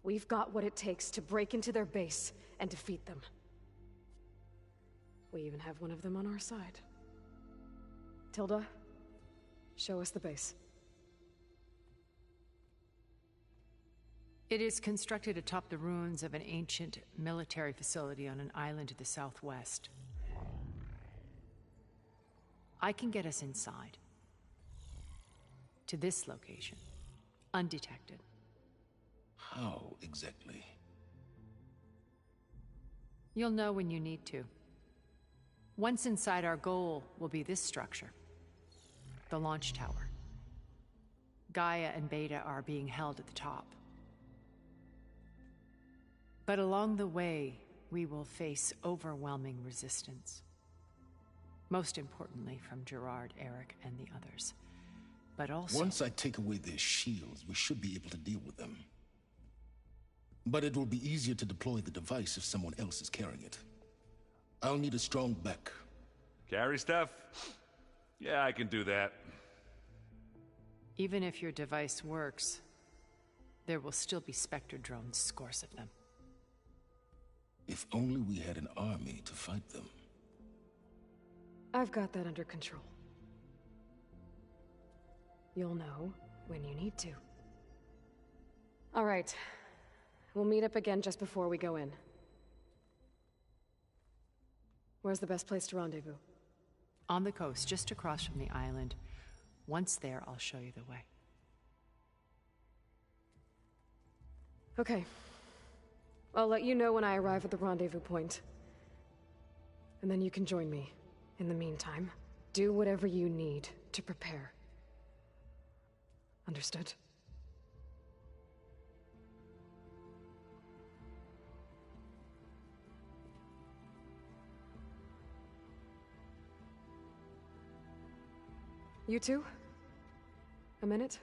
We've got what it takes to break into their base and defeat them. We even have one of them on our side. Tilda, show us the base. It is constructed atop the ruins of an ancient military facility on an island to the southwest. I can get us inside. To this location, undetected. How exactly? You'll know when you need to. Once inside, our goal will be this structure. The launch tower. Gaia and Beta are being held at the top. But along the way, we will face overwhelming resistance. Most importantly from Gerard, Eric, and the others. But also... Once I take away their shields, we should be able to deal with them. But it will be easier to deploy the device if someone else is carrying it. I'll need a strong back. Carry stuff? Yeah, I can do that. Even if your device works, there will still be Spectre drones, scores of them. If only we had an army to fight them. I've got that under control. You'll know when you need to. All right. We'll meet up again just before we go in. Where's the best place to rendezvous? On the coast, just across from the island. Once there, I'll show you the way. Okay. I'll let you know when I arrive at the rendezvous point. And then you can join me. In the meantime, do whatever you need to prepare. Understood? You two? A minute?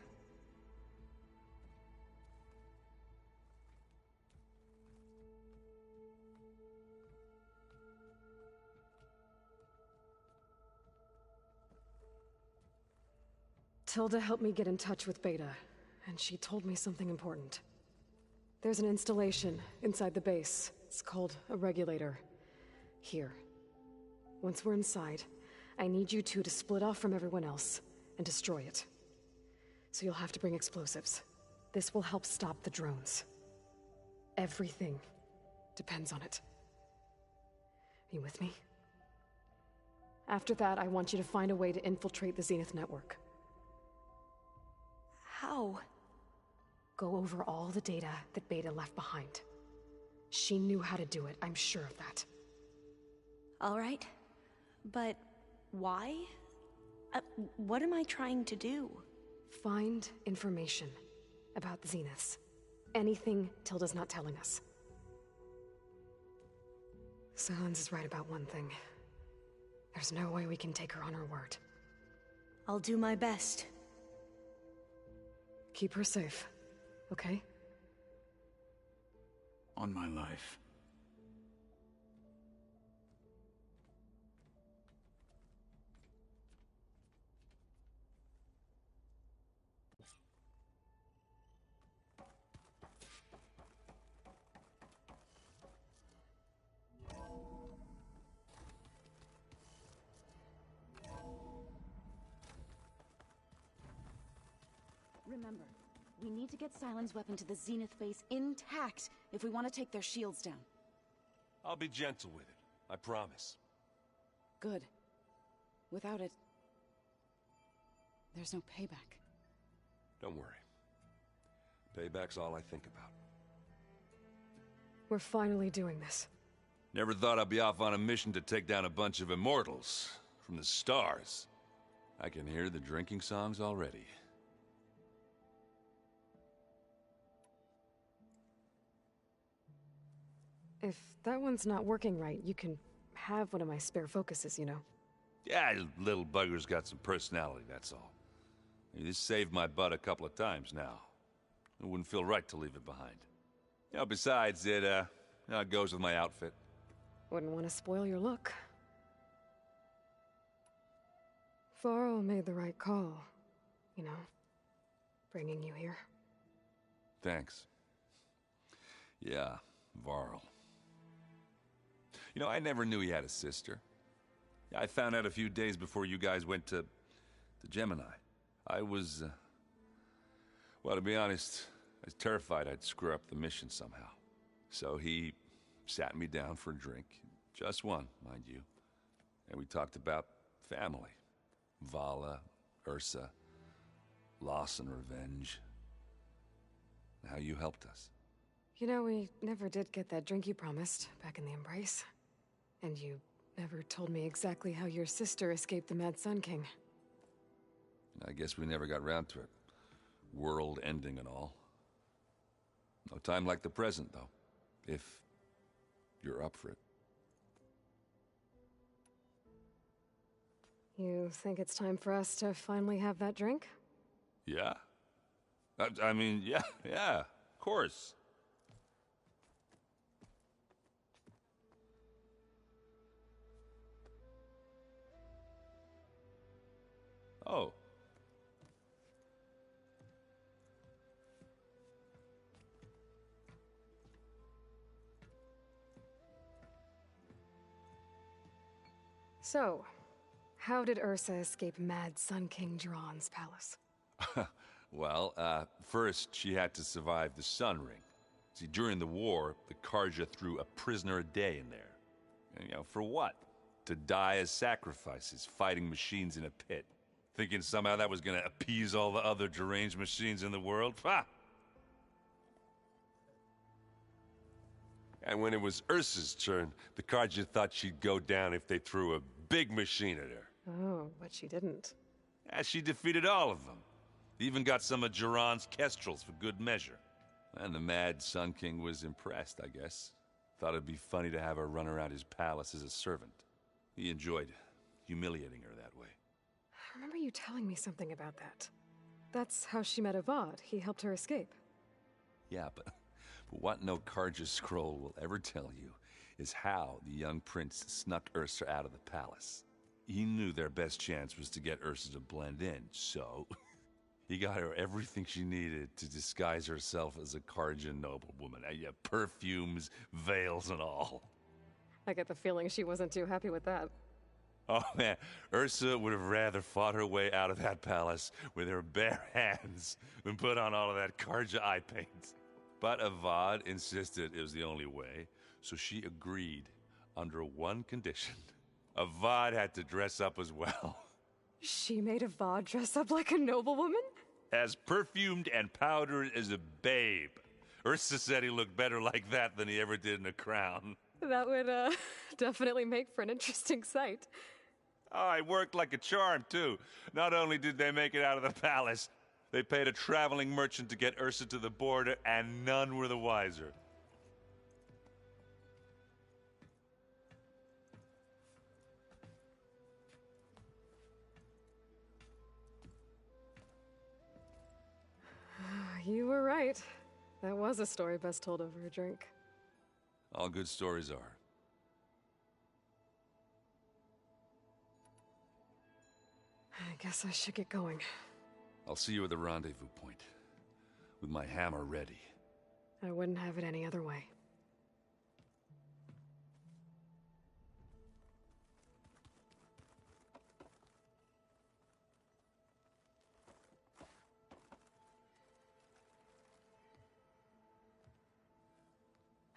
Tilda helped me get in touch with Beta, and she told me something important. There's an installation inside the base. It's called a regulator. Here. Once we're inside, I need you two to split off from everyone else and destroy it. So you'll have to bring explosives. This will help stop the drones. Everything depends on it. Are you with me? After that, I want you to find a way to infiltrate the Zenith network. go? Go over all the data that Beta left behind. She knew how to do it, I'm sure of that. All right. But why? What am I trying to do? Find information about the Zeniths. Anything Tilda's not telling us. Silence is right about one thing. There's no way we can take her on her word. I'll do my best. Keep her safe, okay? On my life. Remember, we need to get Sylens' weapon to the Zenith base intact if we want to take their shields down. I'll be gentle with it, I promise. Good. Without it, there's no payback. Don't worry. Payback's all I think about. We're finally doing this. Never thought I'd be off on a mission to take down a bunch of immortals from the stars. I can hear the drinking songs already. If that one's not working right, you can have one of my spare focuses, you know. Yeah, little bugger's got some personality, that's all. This saved my butt a couple of times now. It wouldn't feel right to leave it behind. You know, besides, it goes with my outfit. Wouldn't want to spoil your look. Varl made the right call, you know, bringing you here. Thanks. Yeah, Varl. You know, I never knew he had a sister. I found out a few days before you guys went to Gemini. I was, well, to be honest, I was terrified I'd screw up the mission somehow. So he sat me down for a drink. Just one, mind you. And we talked about family. Vala, Ursa, loss and revenge. And how you helped us. You know, we never did get that drink you promised back in the Embrace. And you never told me exactly how your sister escaped the Mad Sun King. I guess we never got around to it. World ending and all. No time like the present, though. If you're up for it. You think it's time for us to finally have that drink? Yeah? I mean, yeah, of course. Oh. So, how did Ursa escape Mad Sun King Jiran's palace? Well, first she had to survive the Sun Ring. See, during the war, the Karja threw a prisoner a day in there. And, you know, for what? To die as sacrifices, fighting machines in a pit. Thinking somehow that was gonna appease all the other deranged machines in the world? Ha! And when it was Ursa's turn, the Karja thought she'd go down if they threw a big machine at her. Oh, but she didn't. Yeah, she defeated all of them. Even got some of Jiran's kestrels for good measure. And the Mad Sun King was impressed, I guess. Thought it'd be funny to have her run around his palace as a servant. He enjoyed humiliating her that way. I remember you telling me something about that. That's how she met Avad. He helped her escape. Yeah, but what no Karja scroll will ever tell you is how the young prince snuck Ursa out of the palace. He knew their best chance was to get Ursa to blend in, so he got her everything she needed to disguise herself as a Karja noblewoman. Yeah, perfumes, veils, and all. I get the feeling she wasn't too happy with that. Oh man, Ursa would have rather fought her way out of that palace with her bare hands than put on all of that Karja eye paint. But Avad insisted it was the only way, so she agreed under one condition. Avad had to dress up as well. She made Avad dress up like a noblewoman? As perfumed and powdered as a babe. Ursa said he looked better like that than he ever did in a crown. That would, definitely make for an interesting sight. Oh, it worked like a charm, too. Not only did they make it out of the palace, they paid a traveling merchant to get Ursa to the border, and none were the wiser. You were right. That was a story best told over a drink. All good stories are. I guess I should get going. I'll see you at the rendezvous point, with my hammer ready. I wouldn't have it any other way.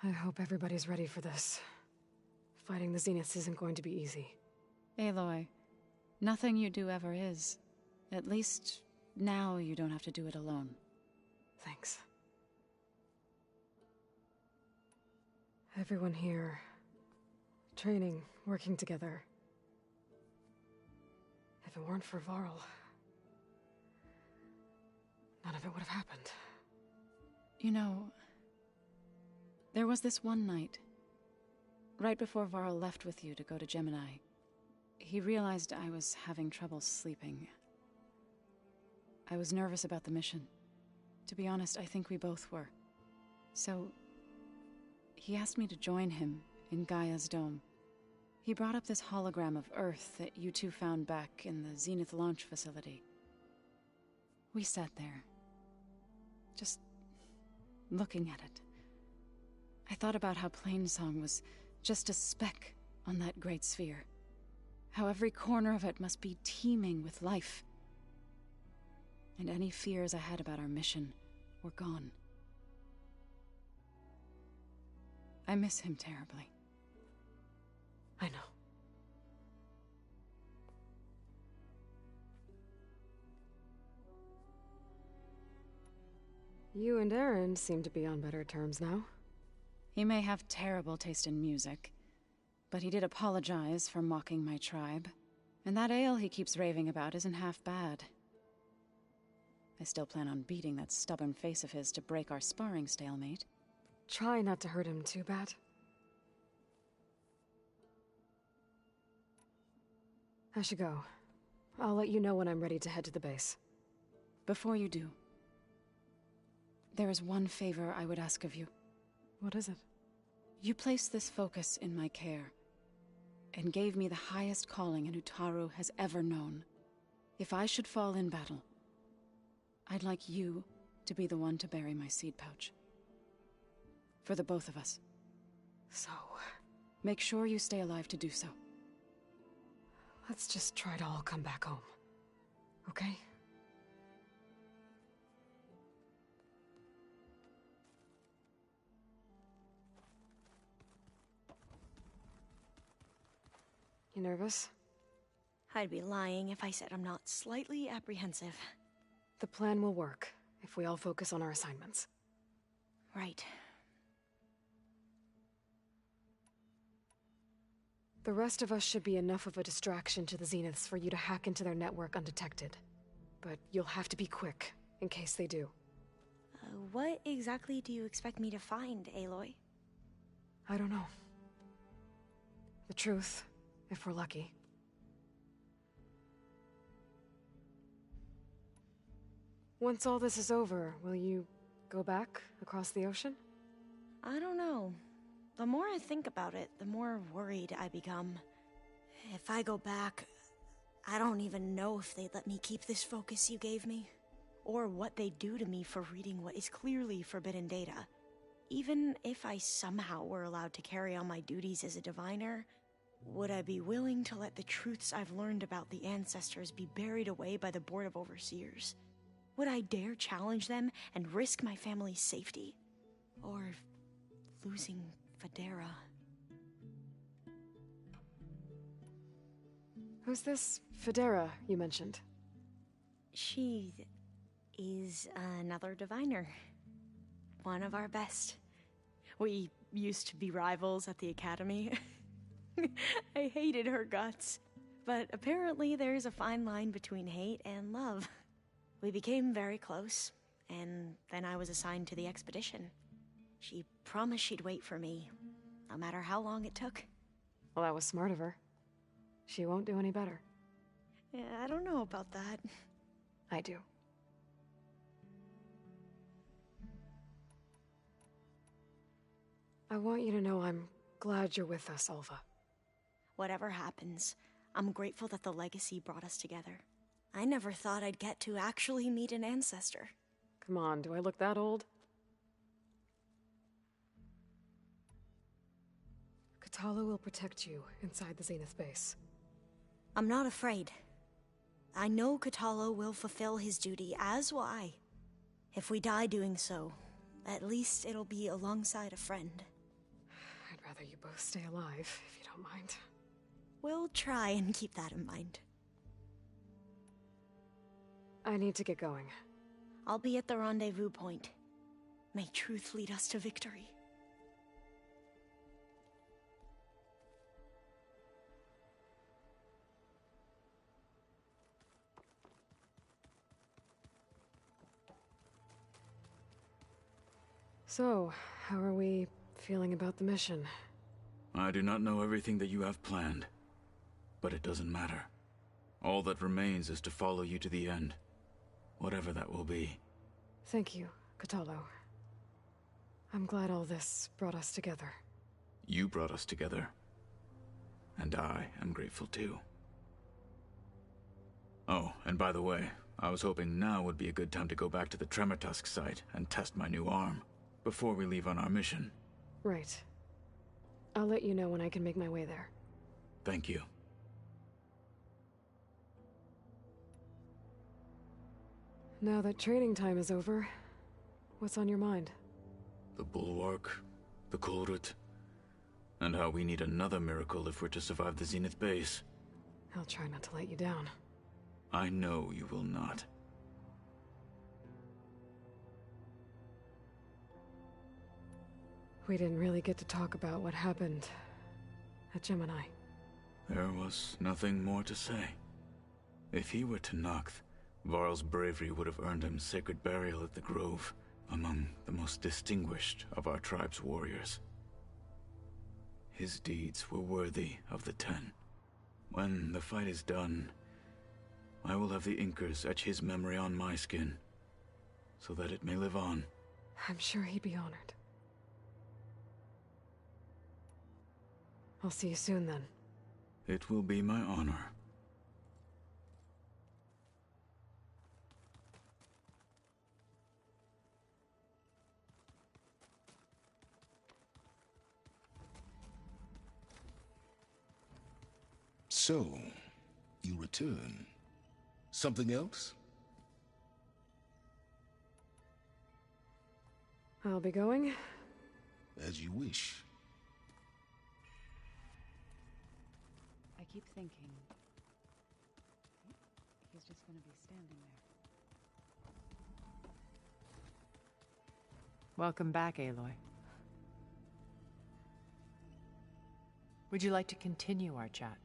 I hope everybody's ready for this. Fighting the Zeniths isn't going to be easy. Aloy, nothing you do ever is. At least, now you don't have to do it alone. Thanks. Everyone here, training, working together. If it weren't for Varl, none of it would have happened. You know, there was this one night, right before Varl left with you to go to Gemini. He realized I was having trouble sleeping. I was nervous about the mission. To be honest, I think we both were. So, he asked me to join him in Gaia's dome. He brought up this hologram of Earth that you two found back in the Zenith launch facility. We sat there, just looking at it. I thought about how Plainsong was just a speck on that great sphere. How every corner of it must be teeming with life. And any fears I had about our mission were gone. I miss him terribly. I know. You and Aaron seem to be on better terms now. He may have terrible taste in music, but he did apologize for mocking my tribe. And that ale he keeps raving about isn't half bad. I still plan on beating that stubborn face of his to break our sparring stalemate. Try not to hurt him too bad. I should go. I'll let you know when I'm ready to head to the base. Before you do, there is one favor I would ask of you. What is it? You placed this focus in my care, and gave me the highest calling an Utaru has ever known. If I should fall in battle, I'd like you to be the one to bury my seed pouch. For the both of us. So, make sure you stay alive to do so. let's just try to all come back home. Okay? You nervous? I'd be lying if I said I'm not slightly apprehensive. The plan will work, if we all focus on our assignments. Right. The rest of us should be enough of a distraction to the Zeniths for you to hack into their network undetected. But you'll have to be quick, in case they do. What exactly do you expect me to find, Aloy? I don't know. The truth, if we're lucky. Once all this is over, will you go back across the ocean? I don't know. The more I think about it, the more worried I become. If I go back, I don't even know if they'd let me keep this focus you gave me, or what they'd do to me for reading what is clearly forbidden data. Even if I somehow were allowed to carry on my duties as a diviner, would I be willing to let the truths I've learned about the ancestors be buried away by the Board of Overseers? Would I dare challenge them and risk my family's safety? Or losing Federa? Who's this Federa you mentioned? She is another diviner. One of our best. We used to be rivals at the academy. I hated her guts. But apparently there's a fine line between hate and love. We became very close, and then I was assigned to the expedition. She promised she'd wait for me, no matter how long it took. Well, that was smart of her. She won't do any better. Yeah, I don't know about that. I do. I want you to know I'm glad you're with us, Alva. Whatever happens, I'm grateful that the legacy brought us together. I never thought I'd get to actually meet an ancestor. Come on, do I look that old? Katala will protect you inside the Zenith base. I'm not afraid. I know Katala will fulfill his duty, as will I. If we die doing so, at least it'll be alongside a friend. I'd rather you both stay alive, if you don't mind. We'll try and keep that in mind. I need to get going. I'll be at the rendezvous point. May truth lead us to victory. So, how are we feeling about the mission? I do not know everything that you have planned, but it doesn't matter. All that remains is to follow you to the end, whatever that will be. Thank you, Katalo. I'm glad all this brought us together. You brought us together, and I am grateful too. Oh, and by the way, I was hoping now would be a good time to go back to the Tremortusk site and test my new arm, before we leave on our mission. Right. I'll let you know when I can make my way there. Thank you. Now that training time is over, what's on your mind? The Bulwark, the Kulrut, and how we need another miracle if we're to survive the Zenith base. I'll try not to let you down. I know you will not. We didn't really get to talk about what happened at Gemini. There was nothing more to say. If he were to Noct, Varl's bravery would have earned him sacred burial at the Grove, among the most distinguished of our tribe's warriors. His deeds were worthy of the Ten. When the fight is done, I will have the Inkers etch his memory on my skin, so that it may live on. I'm sure he'd be honored. I'll see you soon, then. It will be my honor. So, you return. Something else? I'll be going. As you wish. I keep thinking... he's just gonna be standing there. Welcome back, Aloy. Would you like to continue our chat?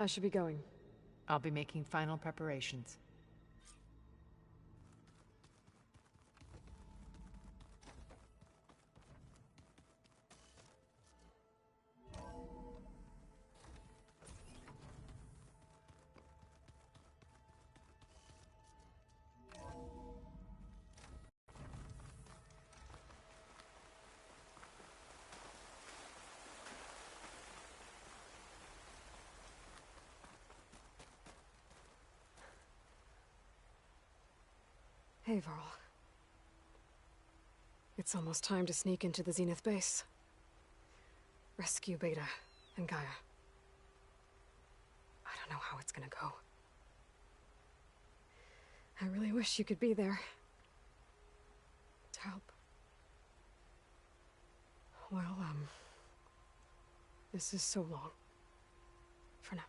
I should be going. I'll be making final preparations. Hey, Varl. It's almost time to sneak into the Zenith base. Rescue Beta and Gaia. I don't know how it's gonna go. I really wish you could be there. To help. Well, this is so long. For now.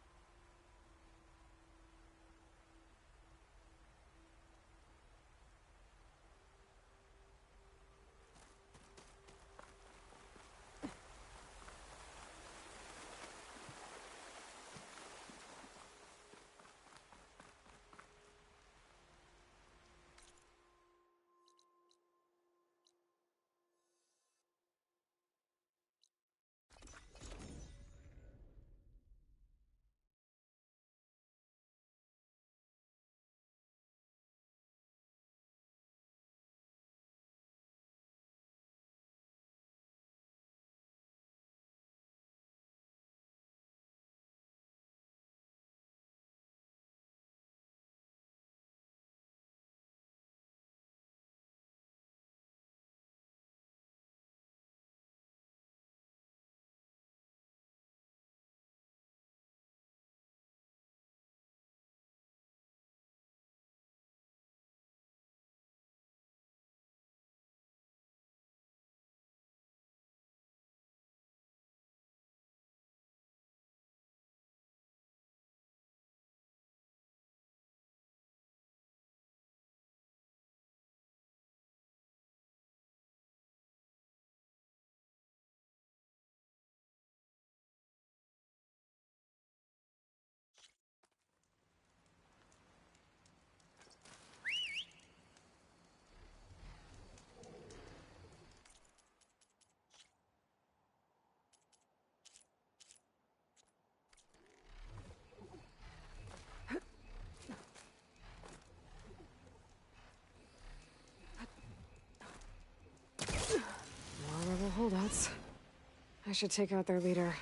I should take out their leader,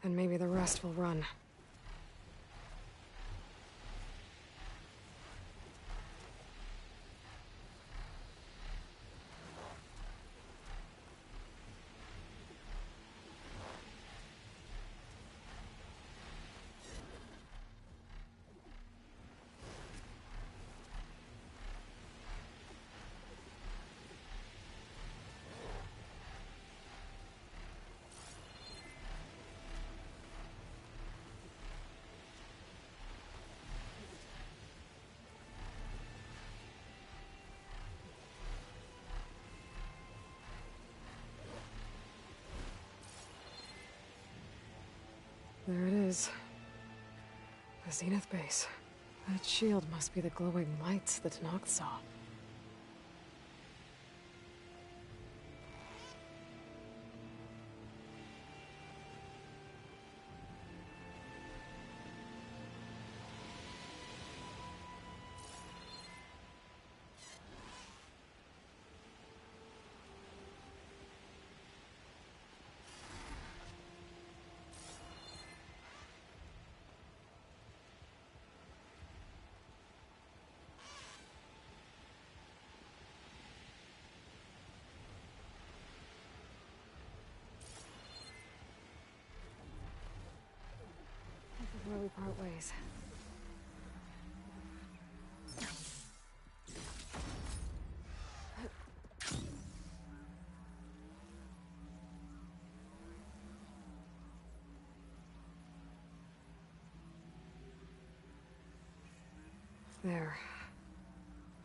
and maybe the rest will run. There it is. The Zenith base. That shield must be the glowing lights that Noct saw. Where we part ways. There.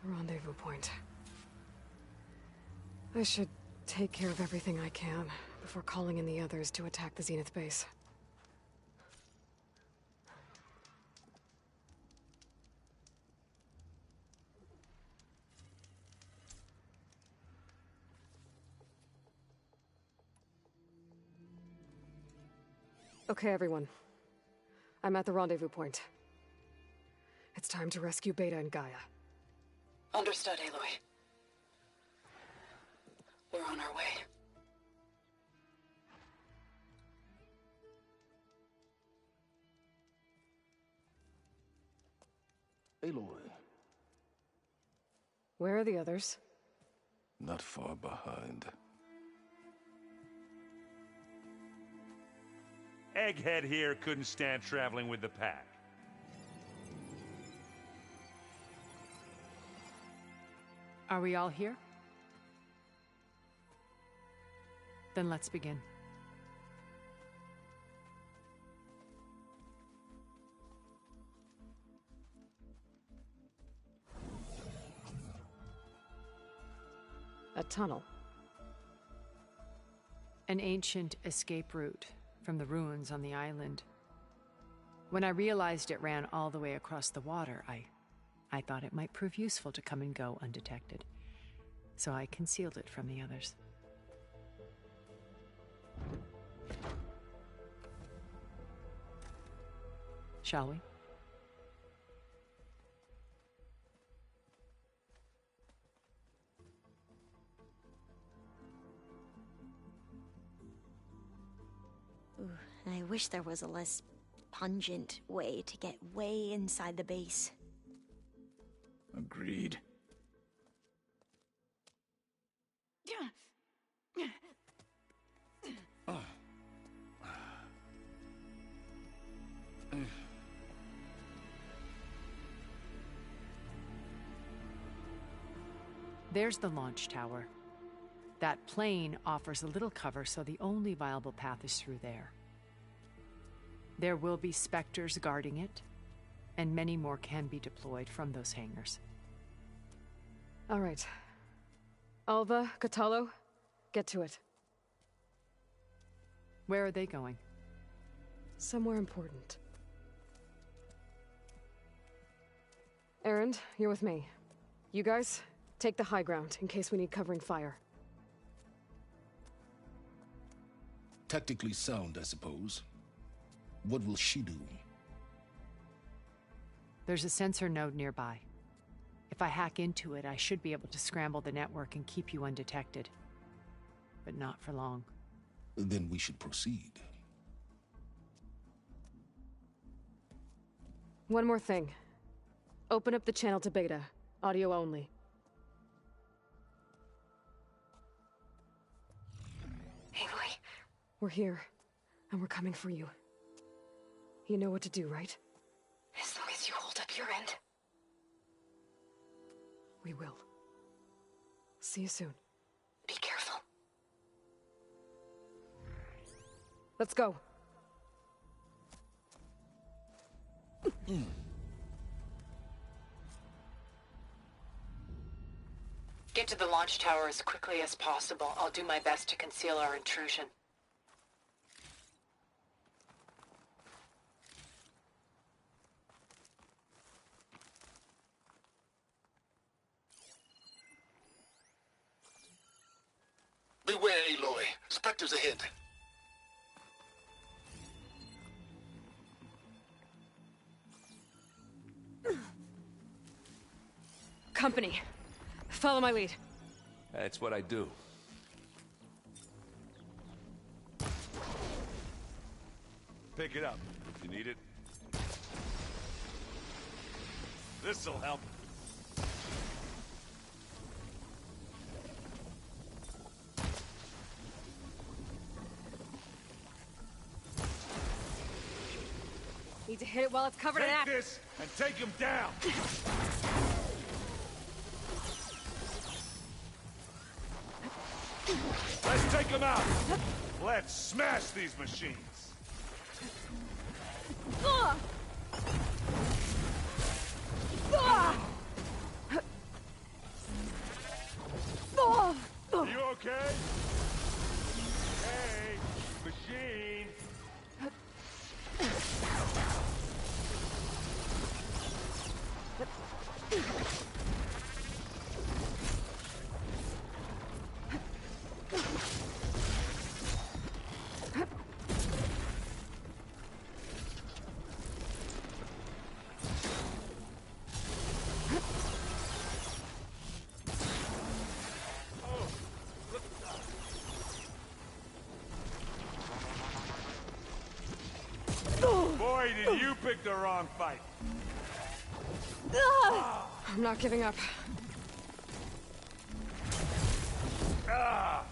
The rendezvous point. I should take care of everything I can before calling in the others to attack the Zenith base. Okay, everyone. I'm at the rendezvous point. It's time to rescue Beta and Gaia. Understood, Aloy. We're on our way. Aloy. Where are the others? Not far behind. Egghead here couldn't stand traveling with the pack. Are we all here? Then let's begin. A tunnel. An ancient escape route from the ruins on the island. When I realized it ran all the way across the water, I thought it might prove useful to come and go undetected. So I concealed it from the others. Shall we? Ooh, I wish there was a less pungent way to get way inside the base. Agreed. There's the launch tower. That plane offers a little cover, so the only viable path is through there. There will be Spectres guarding it, and many more can be deployed from those hangars. All right. Alva, Catalo, get to it. Where are they going? Somewhere important. Erend, you're with me. You guys, take the high ground in case we need covering fire. Tactically sound, I suppose. What will she do? There's a sensor node nearby. If I hack into it, I should be able to scramble the network and keep you undetected. But not for long. Then we should proceed. One more thing. Open up the channel to beta. Audio only. Aloy? We're here, and we're coming for you. You know what to do, right? As long as you hold up your end. We will. See you soon. Be careful. Let's go. Get to the launch tower as quickly as possible. I'll do my best to conceal our intrusion. Beware, Aloy. Spectres ahead. Company. Follow my lead. That's what I do. Pick it up if you need it. This'll help. Need to hit it while it's covered in Take ash. this and take him down. Let's take him out. Let's smash these machines. Are you okay? Hey, machine. Boy, did you pick the wrong fight. I'm not giving up. Ah!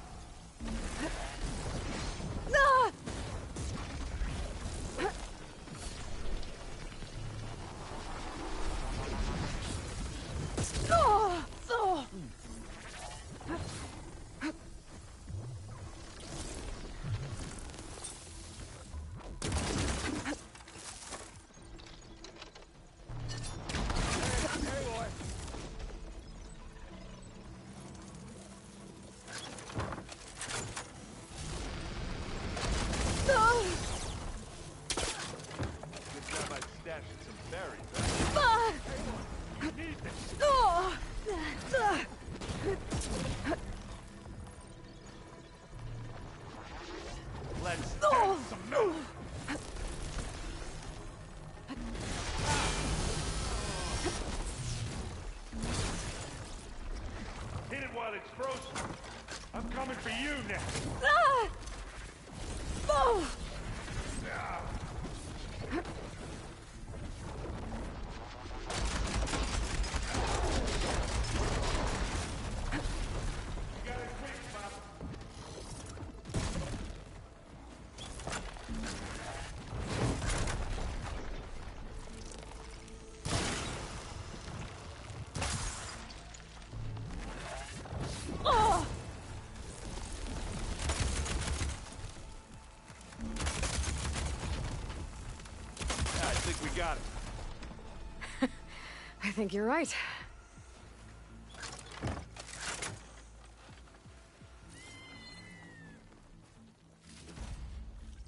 Let's get some milk. Hit it while it's frozen. I'm coming for you next. I think we got it. I think you're right.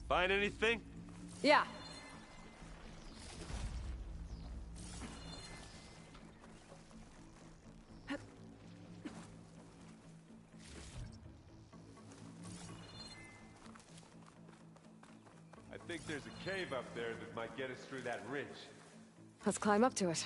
Find anything? Yeah. I think there's a cave up there that might get us through that ridge. Let's climb up to it.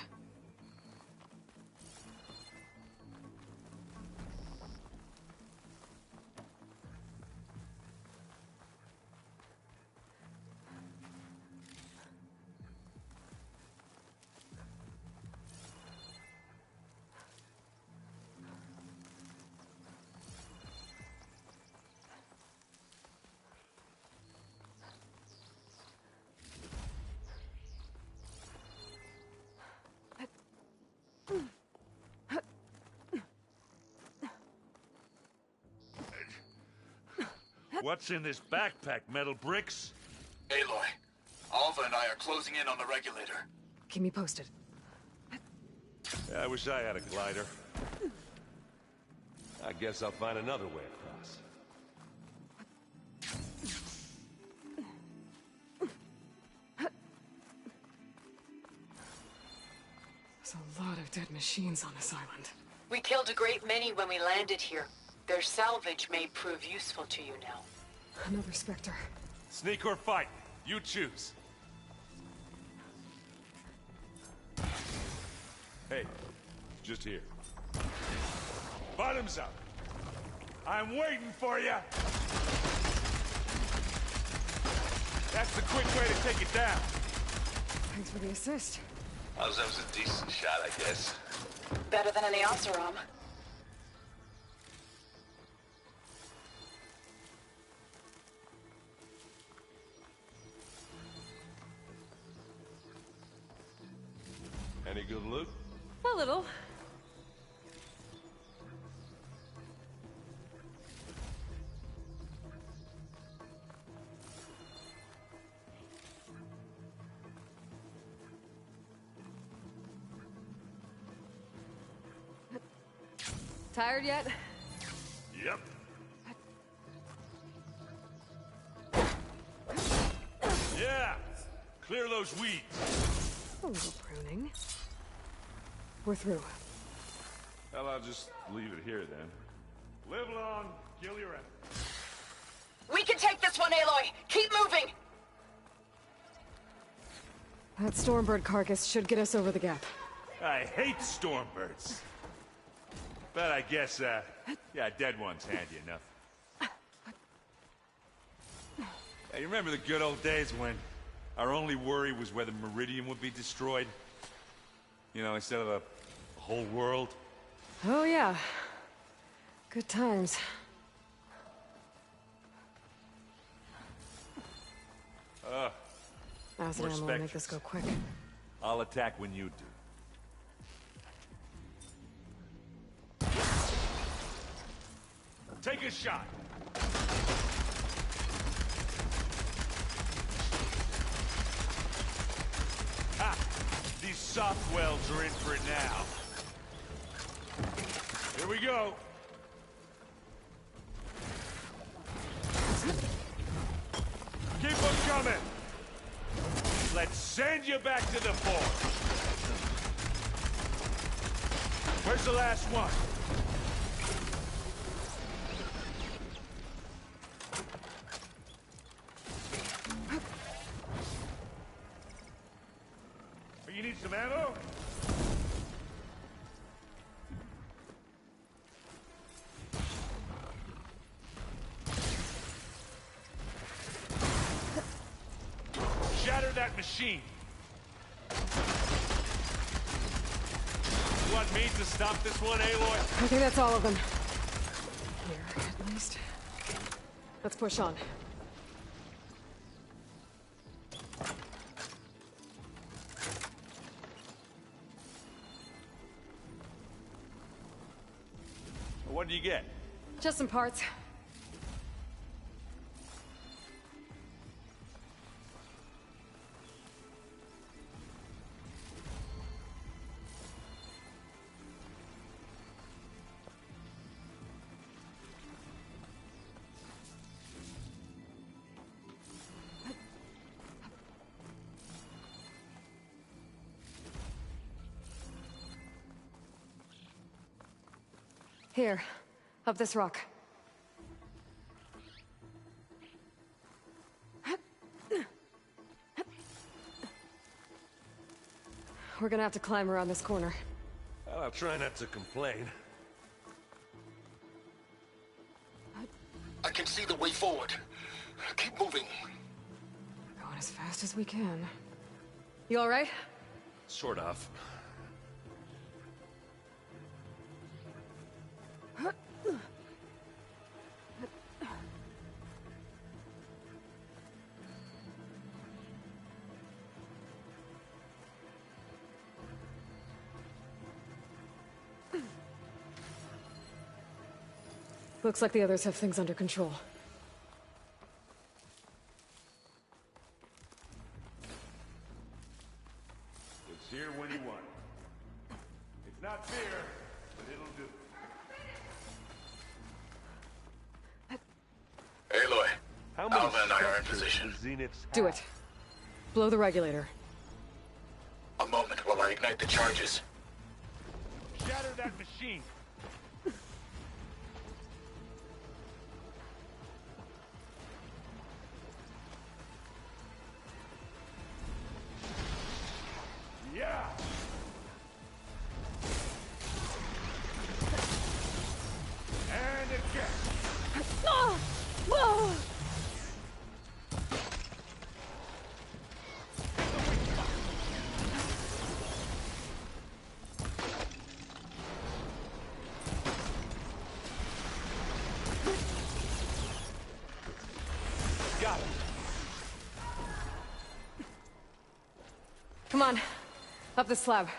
What's in this backpack, metal bricks? Aloy, Alva and I are closing in on the regulator. Keep me posted. Yeah, I wish I had a glider. I guess I'll find another way across. There's a lot of dead machines on this island. We killed a great many when we landed here. Their salvage may prove useful to you now. Another Spectre. Sneak or fight, you choose. Hey, just here. Bottoms up. I'm waiting for you. That's the quick way to take it down. Thanks for the assist. That was a decent shot, I guess. Better than any Oseram. Any good loot? A little. Tired yet? Yep. Yeah! Clear those weeds. A little pruning. We're through. Well, I'll just leave it here then. Live long, kill your enemy. We can take this one, Aloy! Keep moving! That Stormbird carcass should get us over the gap. I hate stormbirds. But I guess, yeah, dead one's handy enough. Yeah, you remember the good old days when our only worry was whether Meridian would be destroyed? You know, instead of a whole world? Oh, yeah. Good times. Acid ammo will make this go quick. I'll attack when you do. Take a shot. Ha! These soft welds are in for it now. Here we go. Keep them coming. Let's send you back to the fort. Where's the last one? You need some ammo? Shatter that machine. You want me to stop this one, Aloy? I think that's all of them. Here, at least. Let's push on. What do you get? Just some parts. Here, up this rock. We're gonna have to climb around this corner. Well, I'll try not to complain. I can see the way forward. Keep moving. Going as fast as we can. You all right? Sort of. Looks like the others have things under control. Here when you want it. It's not fear, but it'll do. Aloy, How many Alva and I are in structures position. do Zeniths Do have? it. Blow the regulator. A moment while I ignite the charges. Shatter that machine. Yeah! And again! Ah! Whoa! Got it. Come on. Up the slab.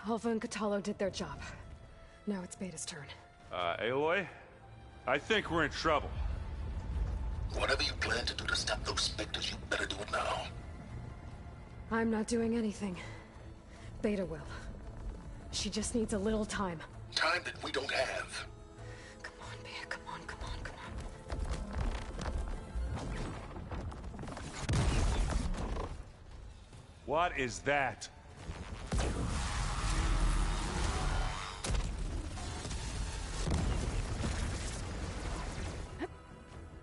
Alpha and Catalo did their job. Now it's Beta's turn. Aloy? I think we're in trouble. Whatever you plan to do to stop those specters, you better do it now. I'm not doing anything. Beta will. She just needs a little time. Time that we don't have. Come on, Beta, come on, come on, come on. What is that?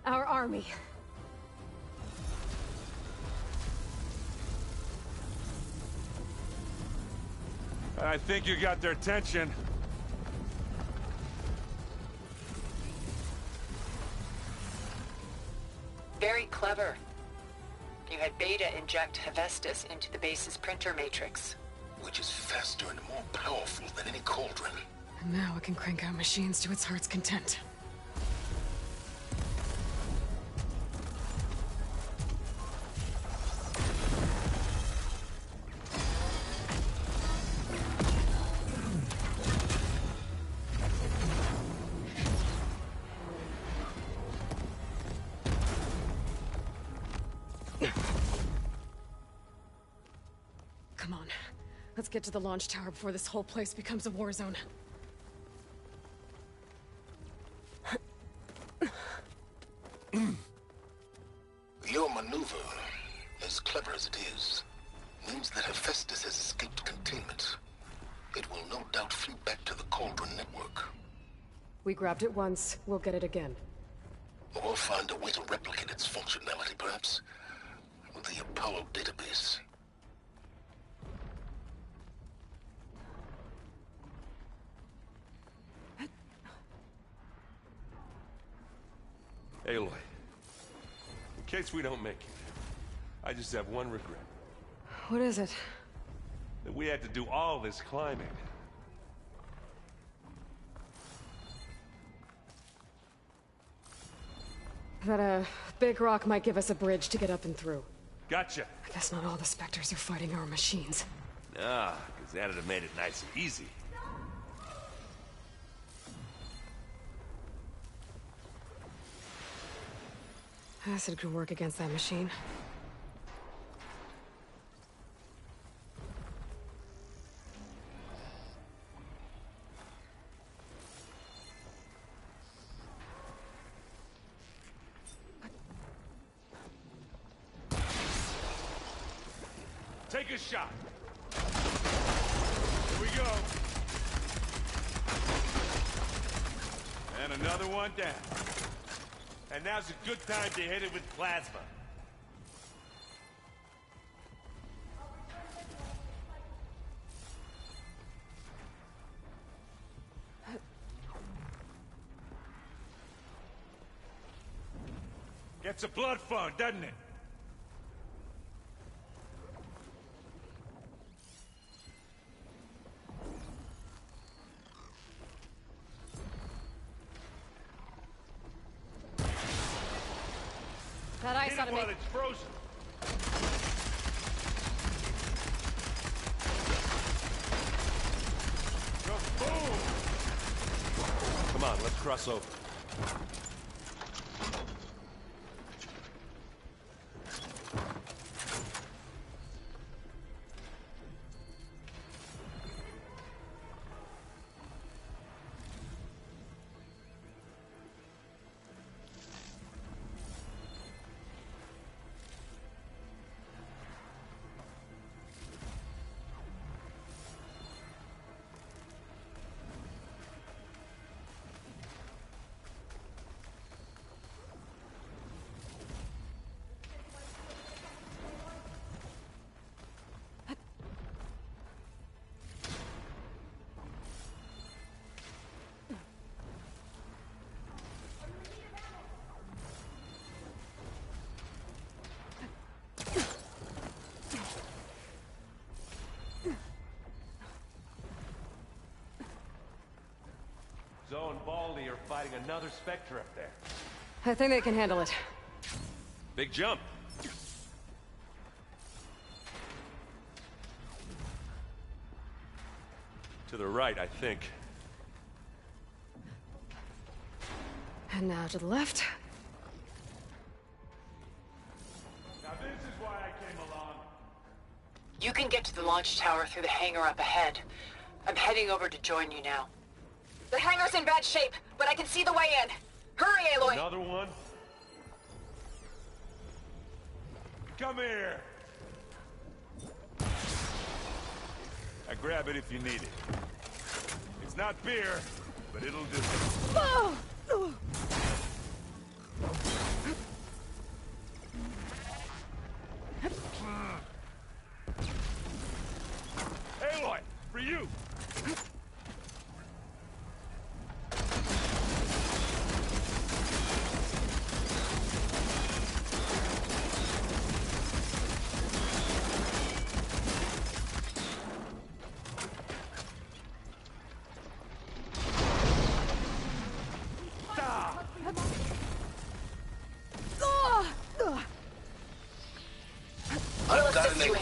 Our army. I think you got their attention. Very clever. You had Beta inject Hephaestus into the base's printer matrix. Which is faster and more powerful than any cauldron. And now it can crank out machines to its heart's content. Come on. Let's get to the launch tower before this whole place becomes a war zone. Your maneuver, as clever as it is, means that Hephaestus has escaped containment. It will no doubt flee back to the Cauldron network. We grabbed it once, we'll get it again. Or find a way to replicate its functionality, perhaps, with the Apollo database. Aloy, in case we don't make it, I just have one regret. What is it? That we had to do all this climbing. That a big rock might give us a bridge to get up and through. Gotcha. I guess not all the specters are fighting our machines. Nah, because that'd have made it nice and easy. Acid could work against that machine. Take a shot. Here we go. And another one down. And now's a good time to hit it with plasma. Gets a blood flow, doesn't it? That ice ought to make... It's frozen. Just boom! Come on, let's cross over. Zoe and Baldy are fighting another Spectre up there. I think they can handle it. Big jump. To the right, I think. And now to the left. Now this is why I came along. You can get to the launch tower through the hangar up ahead. I'm heading over to join you now. The hangar's in bad shape, but I can see the way in. Hurry, Aloy! Another one? Come here! I grab it if you need it. It's not beer, but it'll do. Oh! Aloy, for you! I've got an angle.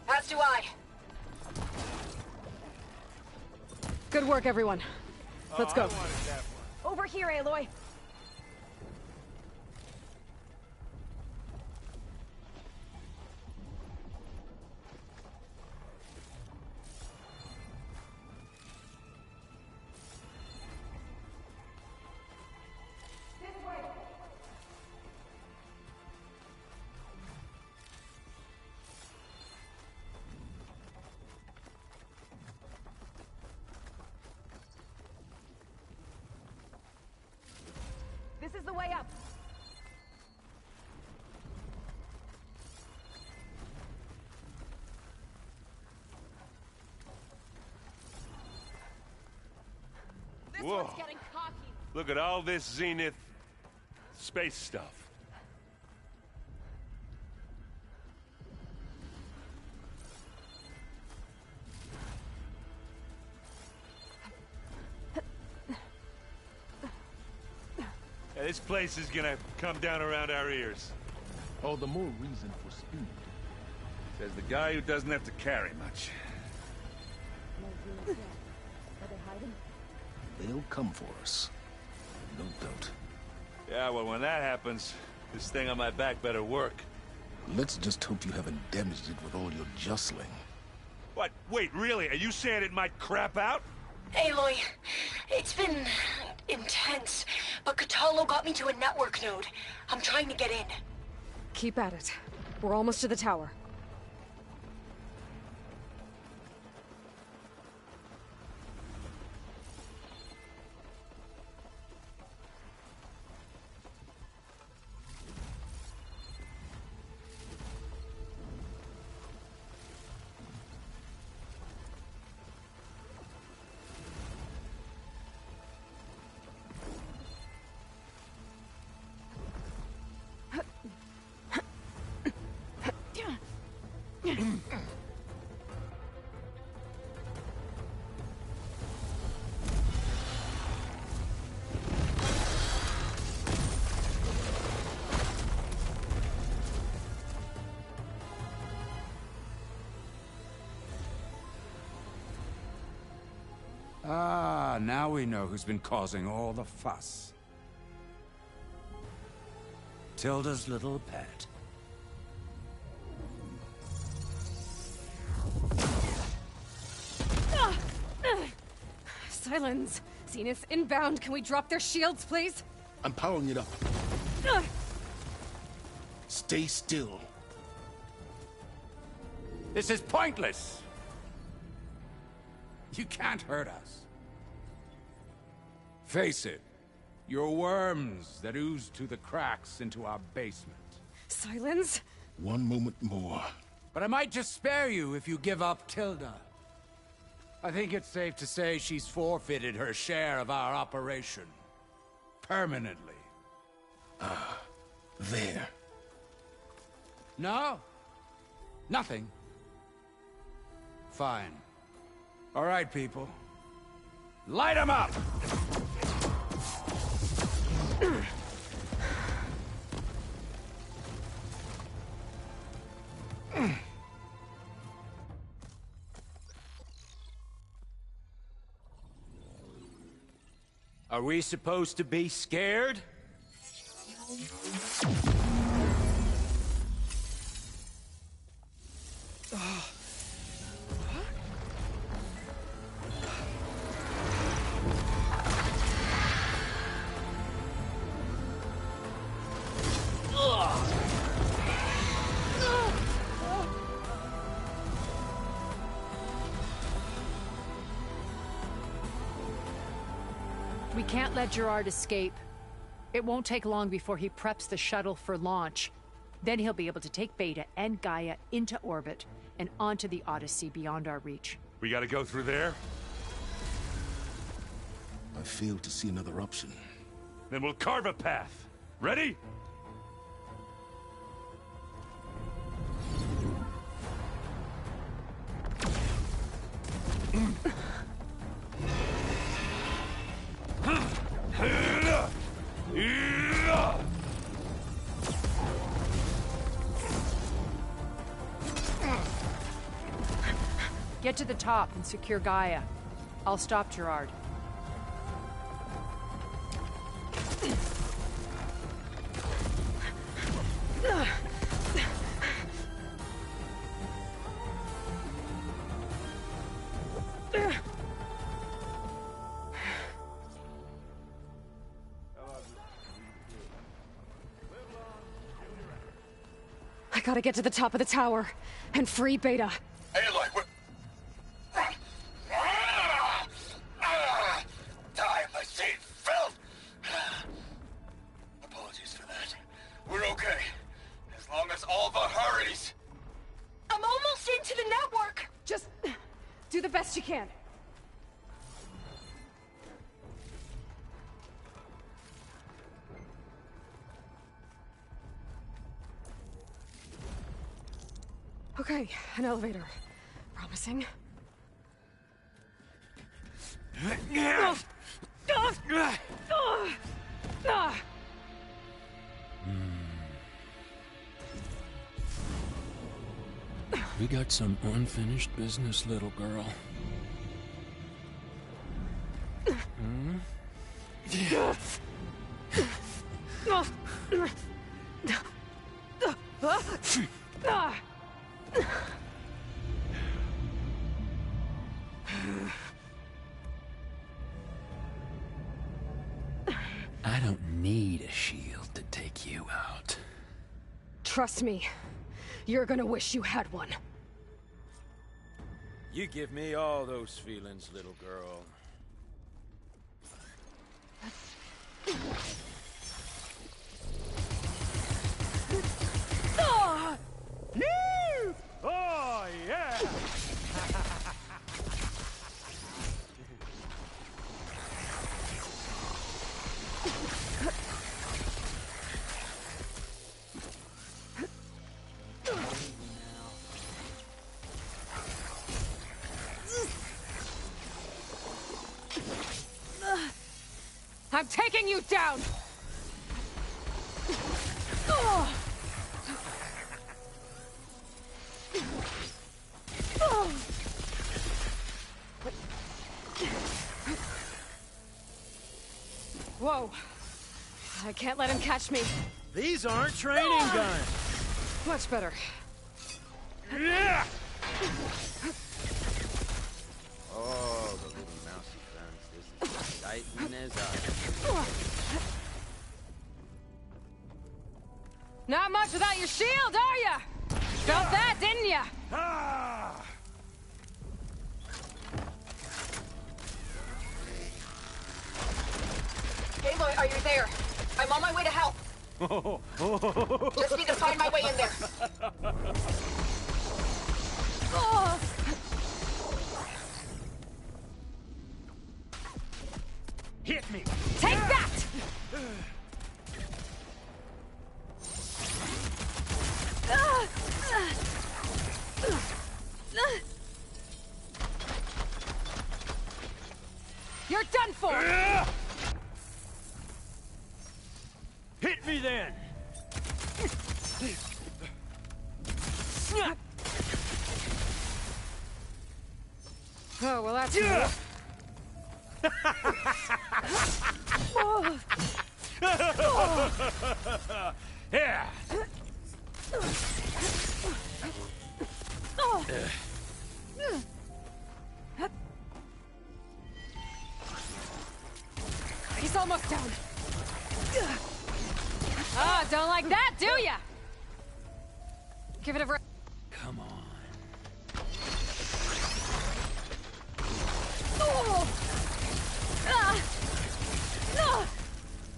As do I. Good work, everyone. Let's go. Over here, Aloy. This is the way up. This Whoa. one's getting cocky. Look at all this Zenith space stuff. Yeah, this place is gonna come down around our ears. All the more reason for speed. Says the guy who doesn't have to carry much. They'll come for us. No doubt. Yeah, well, when that happens, this thing on my back better work. Let's just hope you haven't damaged it with all your jostling. What? Wait, really? Are you saying it might crap out? Aloy, it's been intense, but Catalo got me to a network node. I'm trying to get in. Keep at it. We're almost to the tower. Ah, now we know who's been causing all the fuss. Tilda's little pet. Silence! Zenith inbound, can we drop their shields, please? I'm powering it up. Stay still. This is pointless! You can't hurt us. Face it, you're worms that ooze through the cracks into our basement. Silence? One moment more. But I might just spare you if you give up Tilda. I think it's safe to say she's forfeited her share of our operation. Permanently. There. No? Nothing? Fine. All right, people. Light 'em up! Are we supposed to be scared? We can't let Gerard escape. It won't take long before he preps the shuttle for launch. Then he'll be able to take Beta and Gaia into orbit and onto the Odyssey beyond our reach. We gotta go through there? I fail to see another option. Then we'll carve a path. Ready? Get to the top and secure Gaia. I'll stop Gerard. I gotta get to the top of the tower and free Beta. Aloy, die, my seed filth! Apologies for that. We're okay. As long as Alva hurries. I'm almost into the network! Just do the best you can. Okay, an elevator. Promising. We got some unfinished business, little girl. Hmm? I don't need a shield to take you out. Trust me, you're gonna wish you had one. You give me all those feelings, little girl. Oh, yeah! I'm taking you down! Whoa. I can't let him catch me. These aren't training guns. Much better. Yeah! Oh, the little mousy guns. This is exciting as I. Not much without your shield, are ya? Felt that, didn't ya? Ah! Aloy, are you there? I'm on my way to help. Just need to find my way in there. Hit me! Take that! You're done for! Hit me then! Oh, well that's Yeah! He's almost down. Ah, don't like that, do ya? Give it a break. Come on.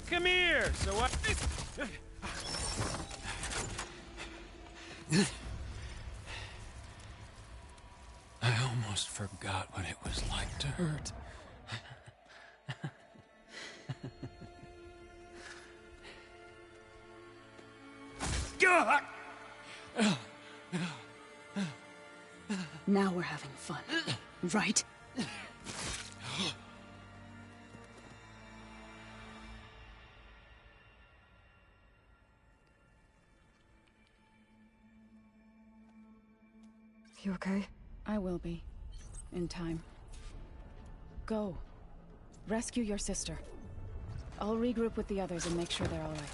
Come here, so I... I almost forgot what it was like to hurt. Now we're having fun, right? You okay? I will be. In time. Go. Rescue your sister. I'll regroup with the others and make sure they're all right.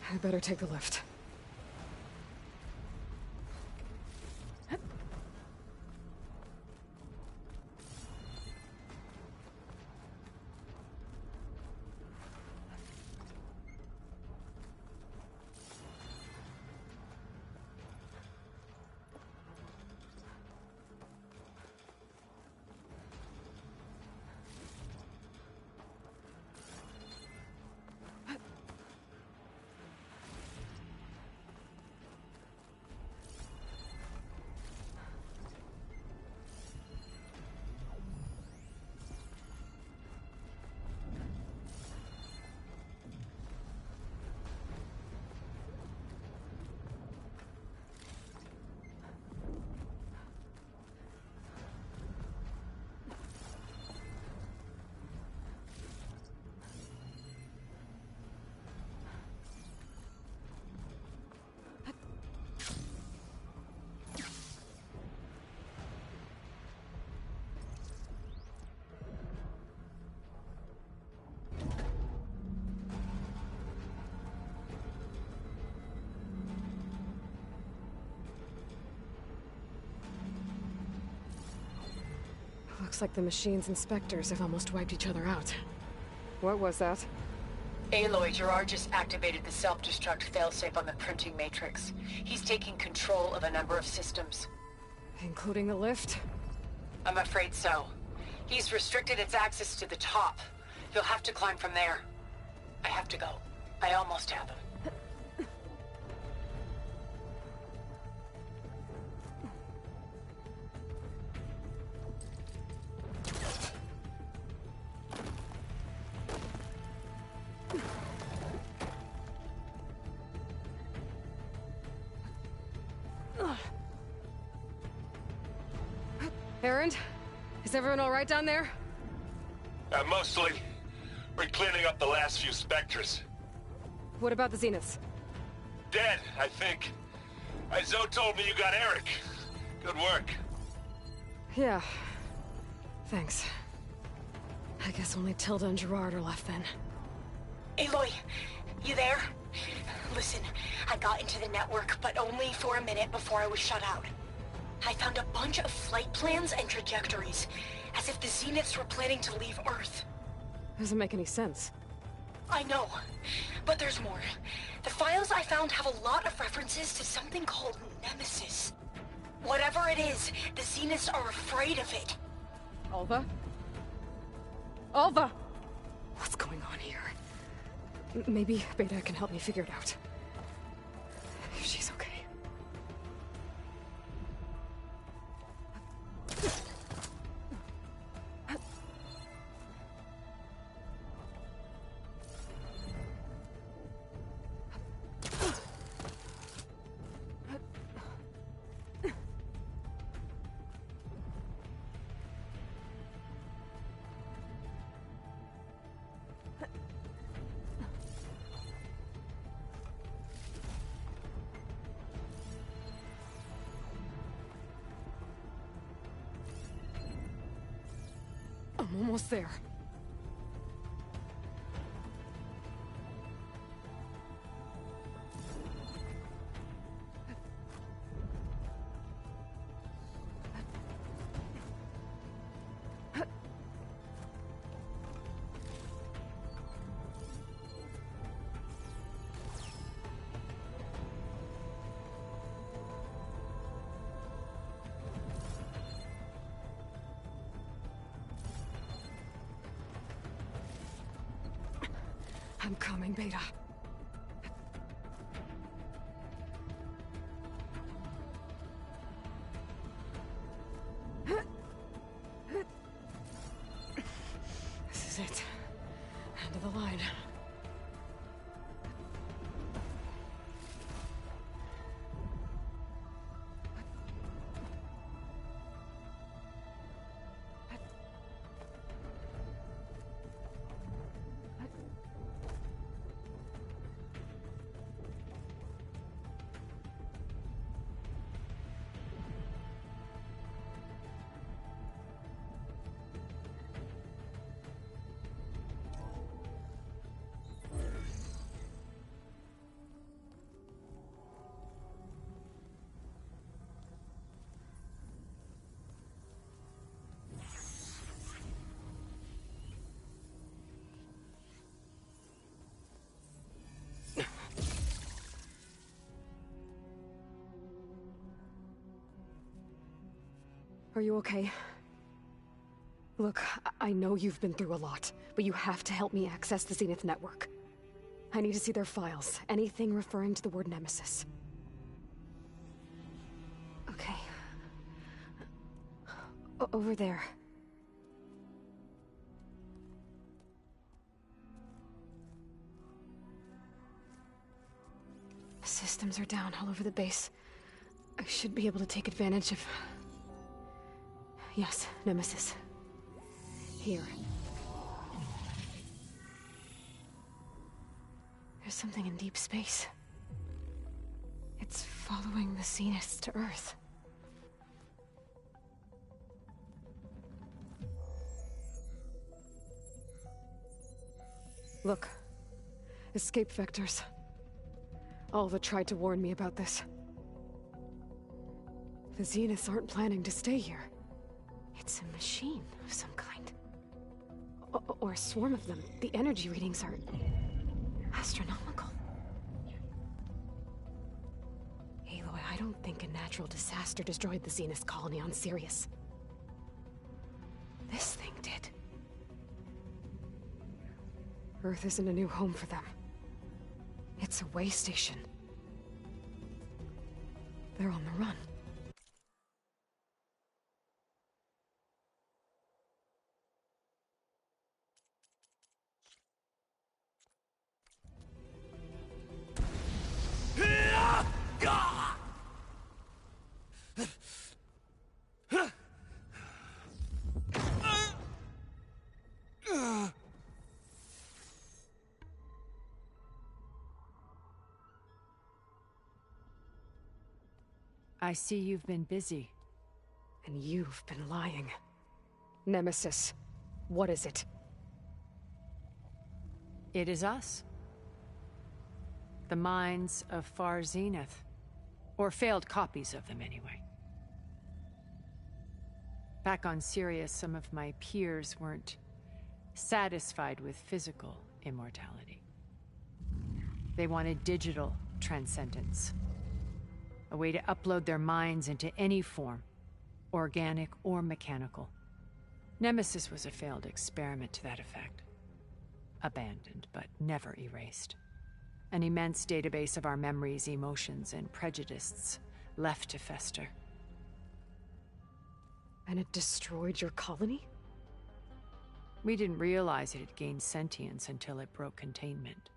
I better take the lift. Looks like the machine's inspectors have almost wiped each other out. What was that? Aloy, Gerard just activated the self-destruct failsafe on the printing matrix. He's taking control of a number of systems. Including the lift? I'm afraid so. He's restricted its access to the top. You'll have to climb from there. I have to go. I almost have him. Aaron? Is everyone alright down there? Mostly. We're cleaning up the last few specters. What about the Zeniths? Dead, I think. Zoe told me you got Eric. Good work. Yeah. Thanks. I guess only Tilda and Gerard are left then. Aloy, you there? Listen, I got into the network, but only for a minute before I was shut out. I found a bunch of flight plans and trajectories, as if the Zeniths were planning to leave Earth. Doesn't make any sense. I know, but there's more. The files I found have a lot of references to something called Nemesis. Whatever it is, the Zeniths are afraid of it. Alva? Alva! What's going on here? Maybe Beta can help me figure it out. If she's okay. I'm almost there. I'm coming, Beta. This is it. End of the line. Are you okay? Look, I know you've been through a lot, but you have to help me access the Zenith network. I need to see their files, anything referring to the word Nemesis. Okay. Over there. Systems are down all over the base. I should be able to take advantage of... Yes, Nemesis. Here. There's something in deep space. It's following the Zeniths to Earth. Look. Escape vectors. Alva tried to warn me about this. The Zeniths aren't planning to stay here. It's a machine of some kind. Or a swarm of them. The energy readings are... astronomical. Aloy, I don't think a natural disaster destroyed the Zenith colony on Sirius. This thing did. Earth isn't a new home for them. It's a way station. They're on the run. I see you've been busy. And you've been lying. Nemesis, what is it? It is us. The minds of Far Zenith. Or failed copies of them, anyway. Back on Sirius, some of my peers weren't satisfied with physical immortality. They wanted digital transcendence. A way to upload their minds into any form, organic or mechanical. Nemesis was a failed experiment to that effect. Abandoned, but never erased. An immense database of our memories, emotions, and prejudices left to fester. And it destroyed your colony? We didn't realize it had gained sentience until it broke containment.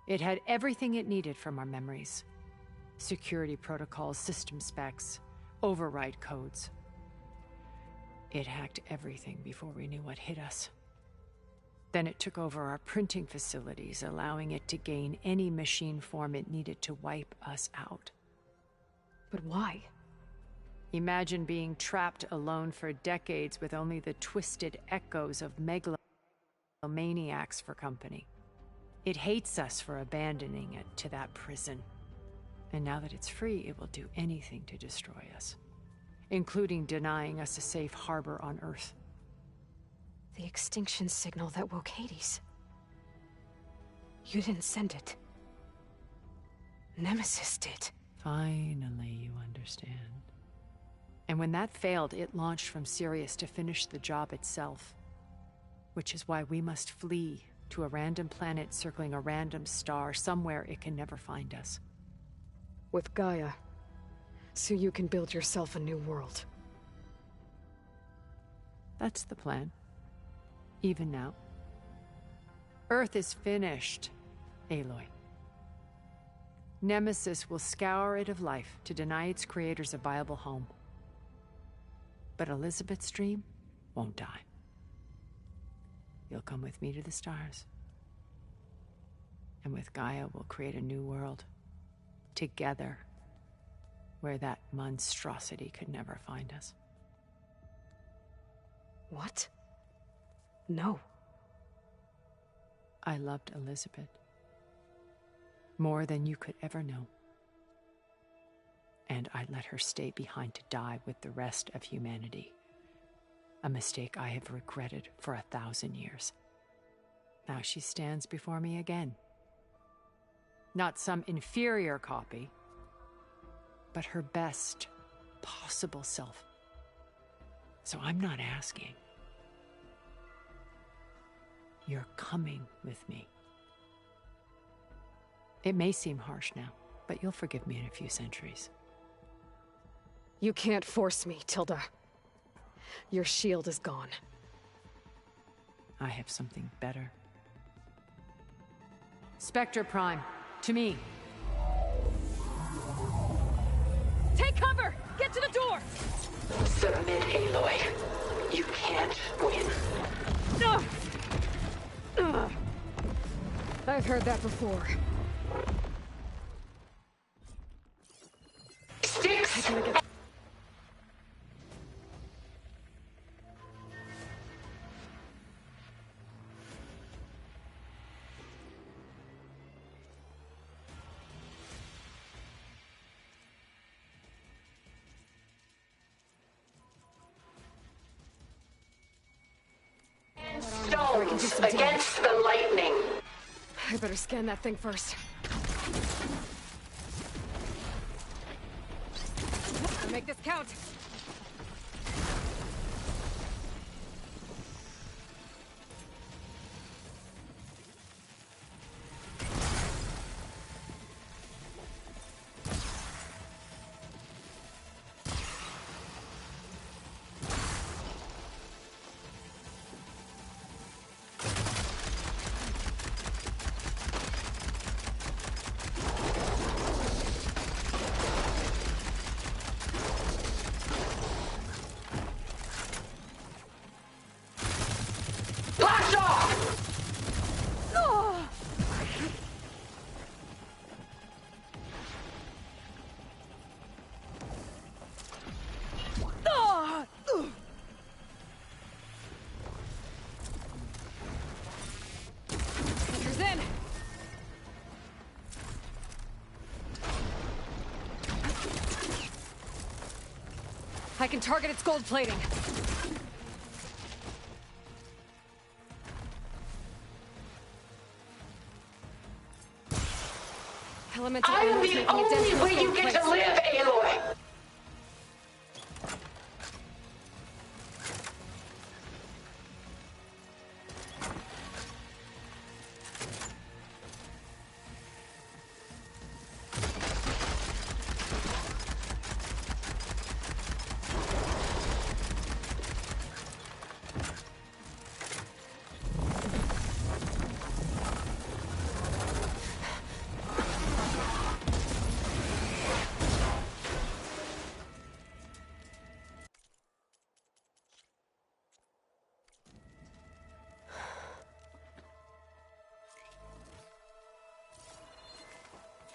It had everything it needed from our memories. Security protocols, system specs, override codes. It hacked everything before we knew what hit us. Then it took over our printing facilities, allowing it to gain any machine form it needed to wipe us out. But why? Imagine being trapped alone for decades with only the twisted echoes of megalomaniacs for company. It hates us for abandoning it to that prison. And now that it's free, it will do anything to destroy us, including denying us a safe harbor on Earth. The extinction signal that woke Hades. You didn't send it. Nemesis did. Finally, you understand. And when that failed, it launched from Sirius to finish the job itself. Which is why we must flee to a random planet circling a random star, somewhere it can never find us. With Gaia. So you can build yourself a new world. That's the plan. Even now. Earth is finished, Aloy. Nemesis will scour it of life to deny its creators a viable home. But Elizabeth's dream won't die. You'll come with me to the stars. And with Gaia, we'll create a new world. Together. Where that monstrosity could never find us. What? No. I loved Elizabeth. More than you could ever know. And I let her stay behind to die with the rest of humanity. A mistake I have regretted for 1,000 years. Now she stands before me again. Not some inferior copy, but her best possible self. So I'm not asking. You're coming with me. It may seem harsh now, but you'll forgive me in a few centuries. You can't force me, Tilda. Your shield is gone. I have something better. Spectre Prime, to me. Take cover! Get to the door! Submit, Aloy. You can't win. I've heard that before. Sticks! Stones against the lightning. I better scan that thing first. I'll make this count. I can target its gold plating. Elemental I'm armor is the making a dent in only this way you gold get plate. to live, Aloy!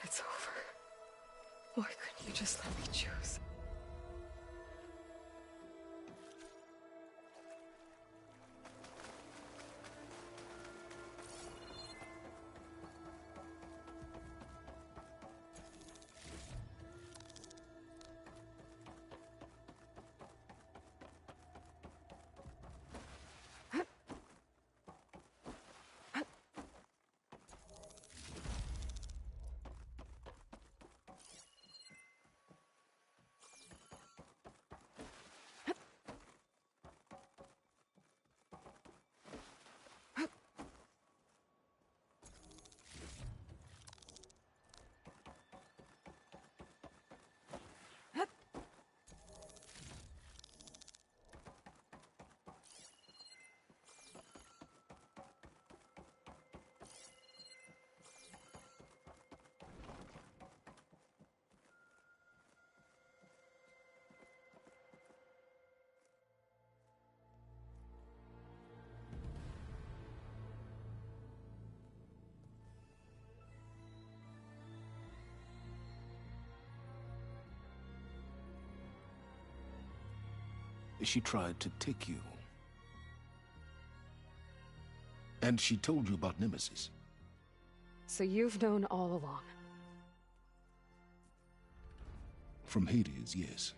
It's over. Why couldn't you just let me choose? She tried to take you. And she told you about Nemesis. So you've known all along. From Hades, yes.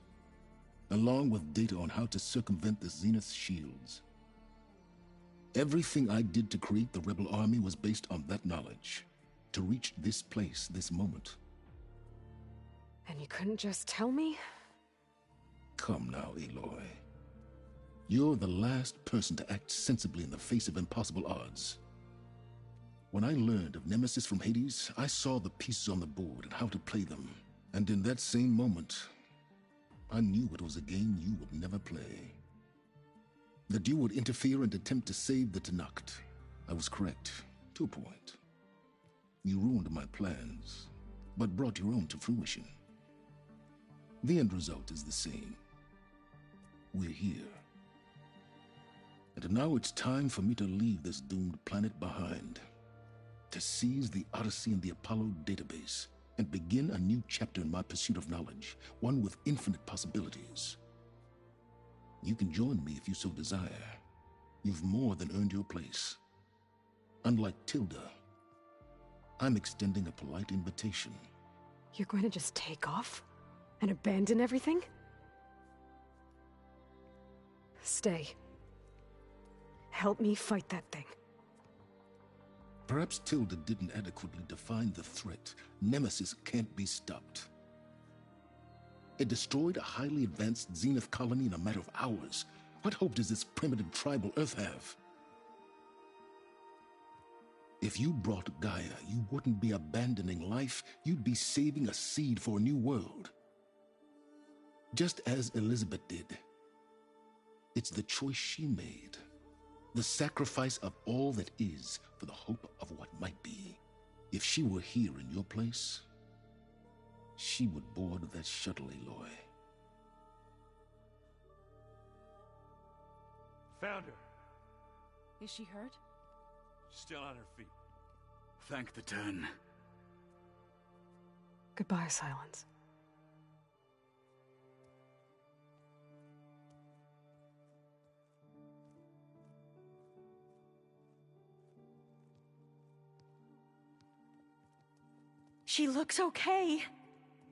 Along with data on how to circumvent the Zenith's shields. Everything I did to create the rebel army was based on that knowledge. To reach this place, this moment. And you couldn't just tell me? Come now, Aloy. You're the last person to act sensibly in the face of impossible odds. When I learned of Nemesis from Hades, I saw the pieces on the board and how to play them. And in that same moment, I knew it was a game you would never play. That you would interfere and attempt to save the Tenakth. I was correct, to a point. You ruined my plans, but brought your own to fruition. The end result is the same. We're here. And now it's time for me to leave this doomed planet behind. To seize the Odyssey and the Apollo database, and begin a new chapter in my pursuit of knowledge, one with infinite possibilities. You can join me if you so desire. You've more than earned your place. Unlike Tilda, I'm extending a polite invitation. You're going to just take off? And abandon everything? Stay. Help me fight that thing. Perhaps Tilda didn't adequately define the threat. Nemesis can't be stopped. It destroyed a highly advanced Zenith colony in a matter of hours. What hope does this primitive tribal Earth have? If you brought Gaia, you wouldn't be abandoning life, you'd be saving a seed for a new world. Just as Elizabeth did. It's the choice she made. The sacrifice of all that is for the hope of what might be. If she were here in your place, she would board that shuttle, Aloy. Found her. Is she hurt? Still on her feet. Thank the Ten. Goodbye, Silence. She looks okay.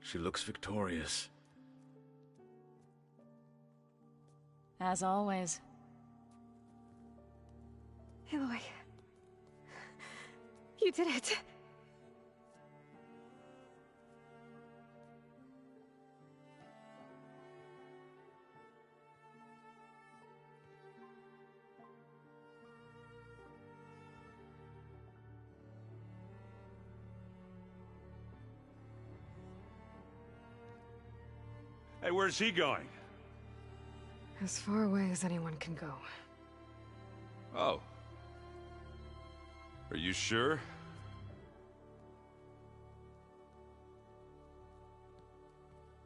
She looks victorious. As always. Aloy. You did it. Hey, where's he going? As far away as anyone can go. Oh. Are you sure?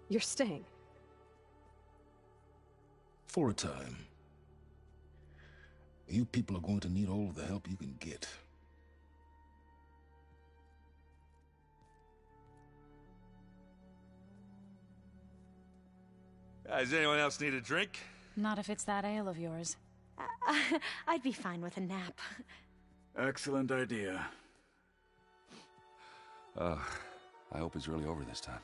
You're staying. For a time. You people are going to need all of the help you can get. Does anyone else need a drink? Not if it's that ale of yours. I'd be fine with a nap. Excellent idea. I hope it's really over this time.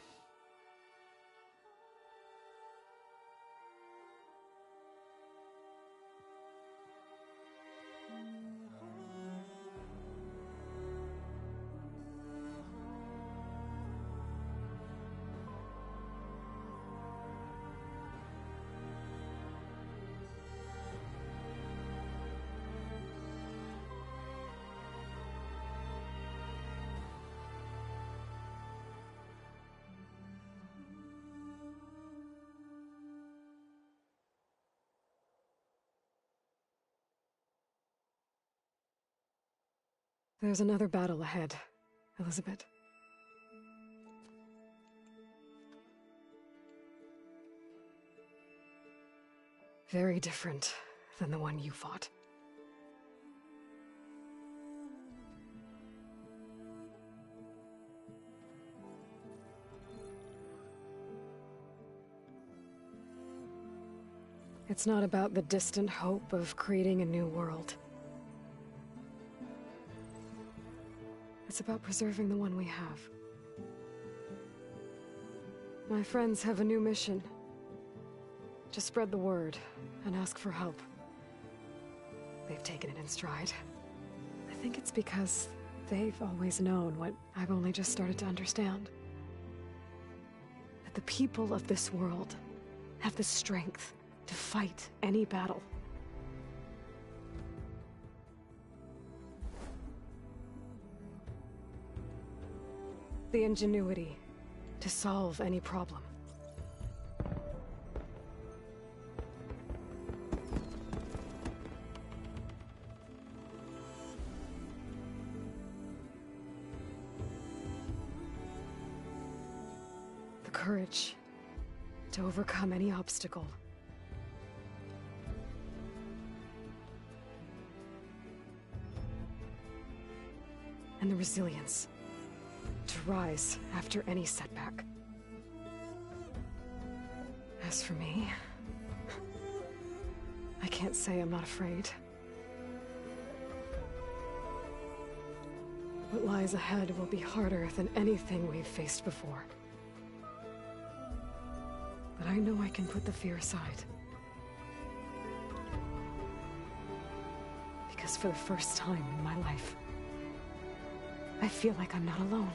There's another battle ahead, Elizabeth. Very different than the one you fought. It's not about the distant hope of creating a new world. It's about preserving the one we have. My friends have a new mission. To spread the word and ask for help. They've taken it in stride. I think it's because they've always known what I've only just started to understand. That the people of this world have the strength to fight any battle. The ingenuity to solve any problem. The courage to overcome any obstacle. And the resilience to rise after any setback. As for me, I can't say I'm not afraid. What lies ahead will be harder than anything we've faced before. But I know I can put the fear aside. Because for the first time in my life, I feel like I'm not alone.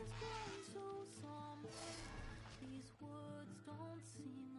has grown so somber. These words don't seem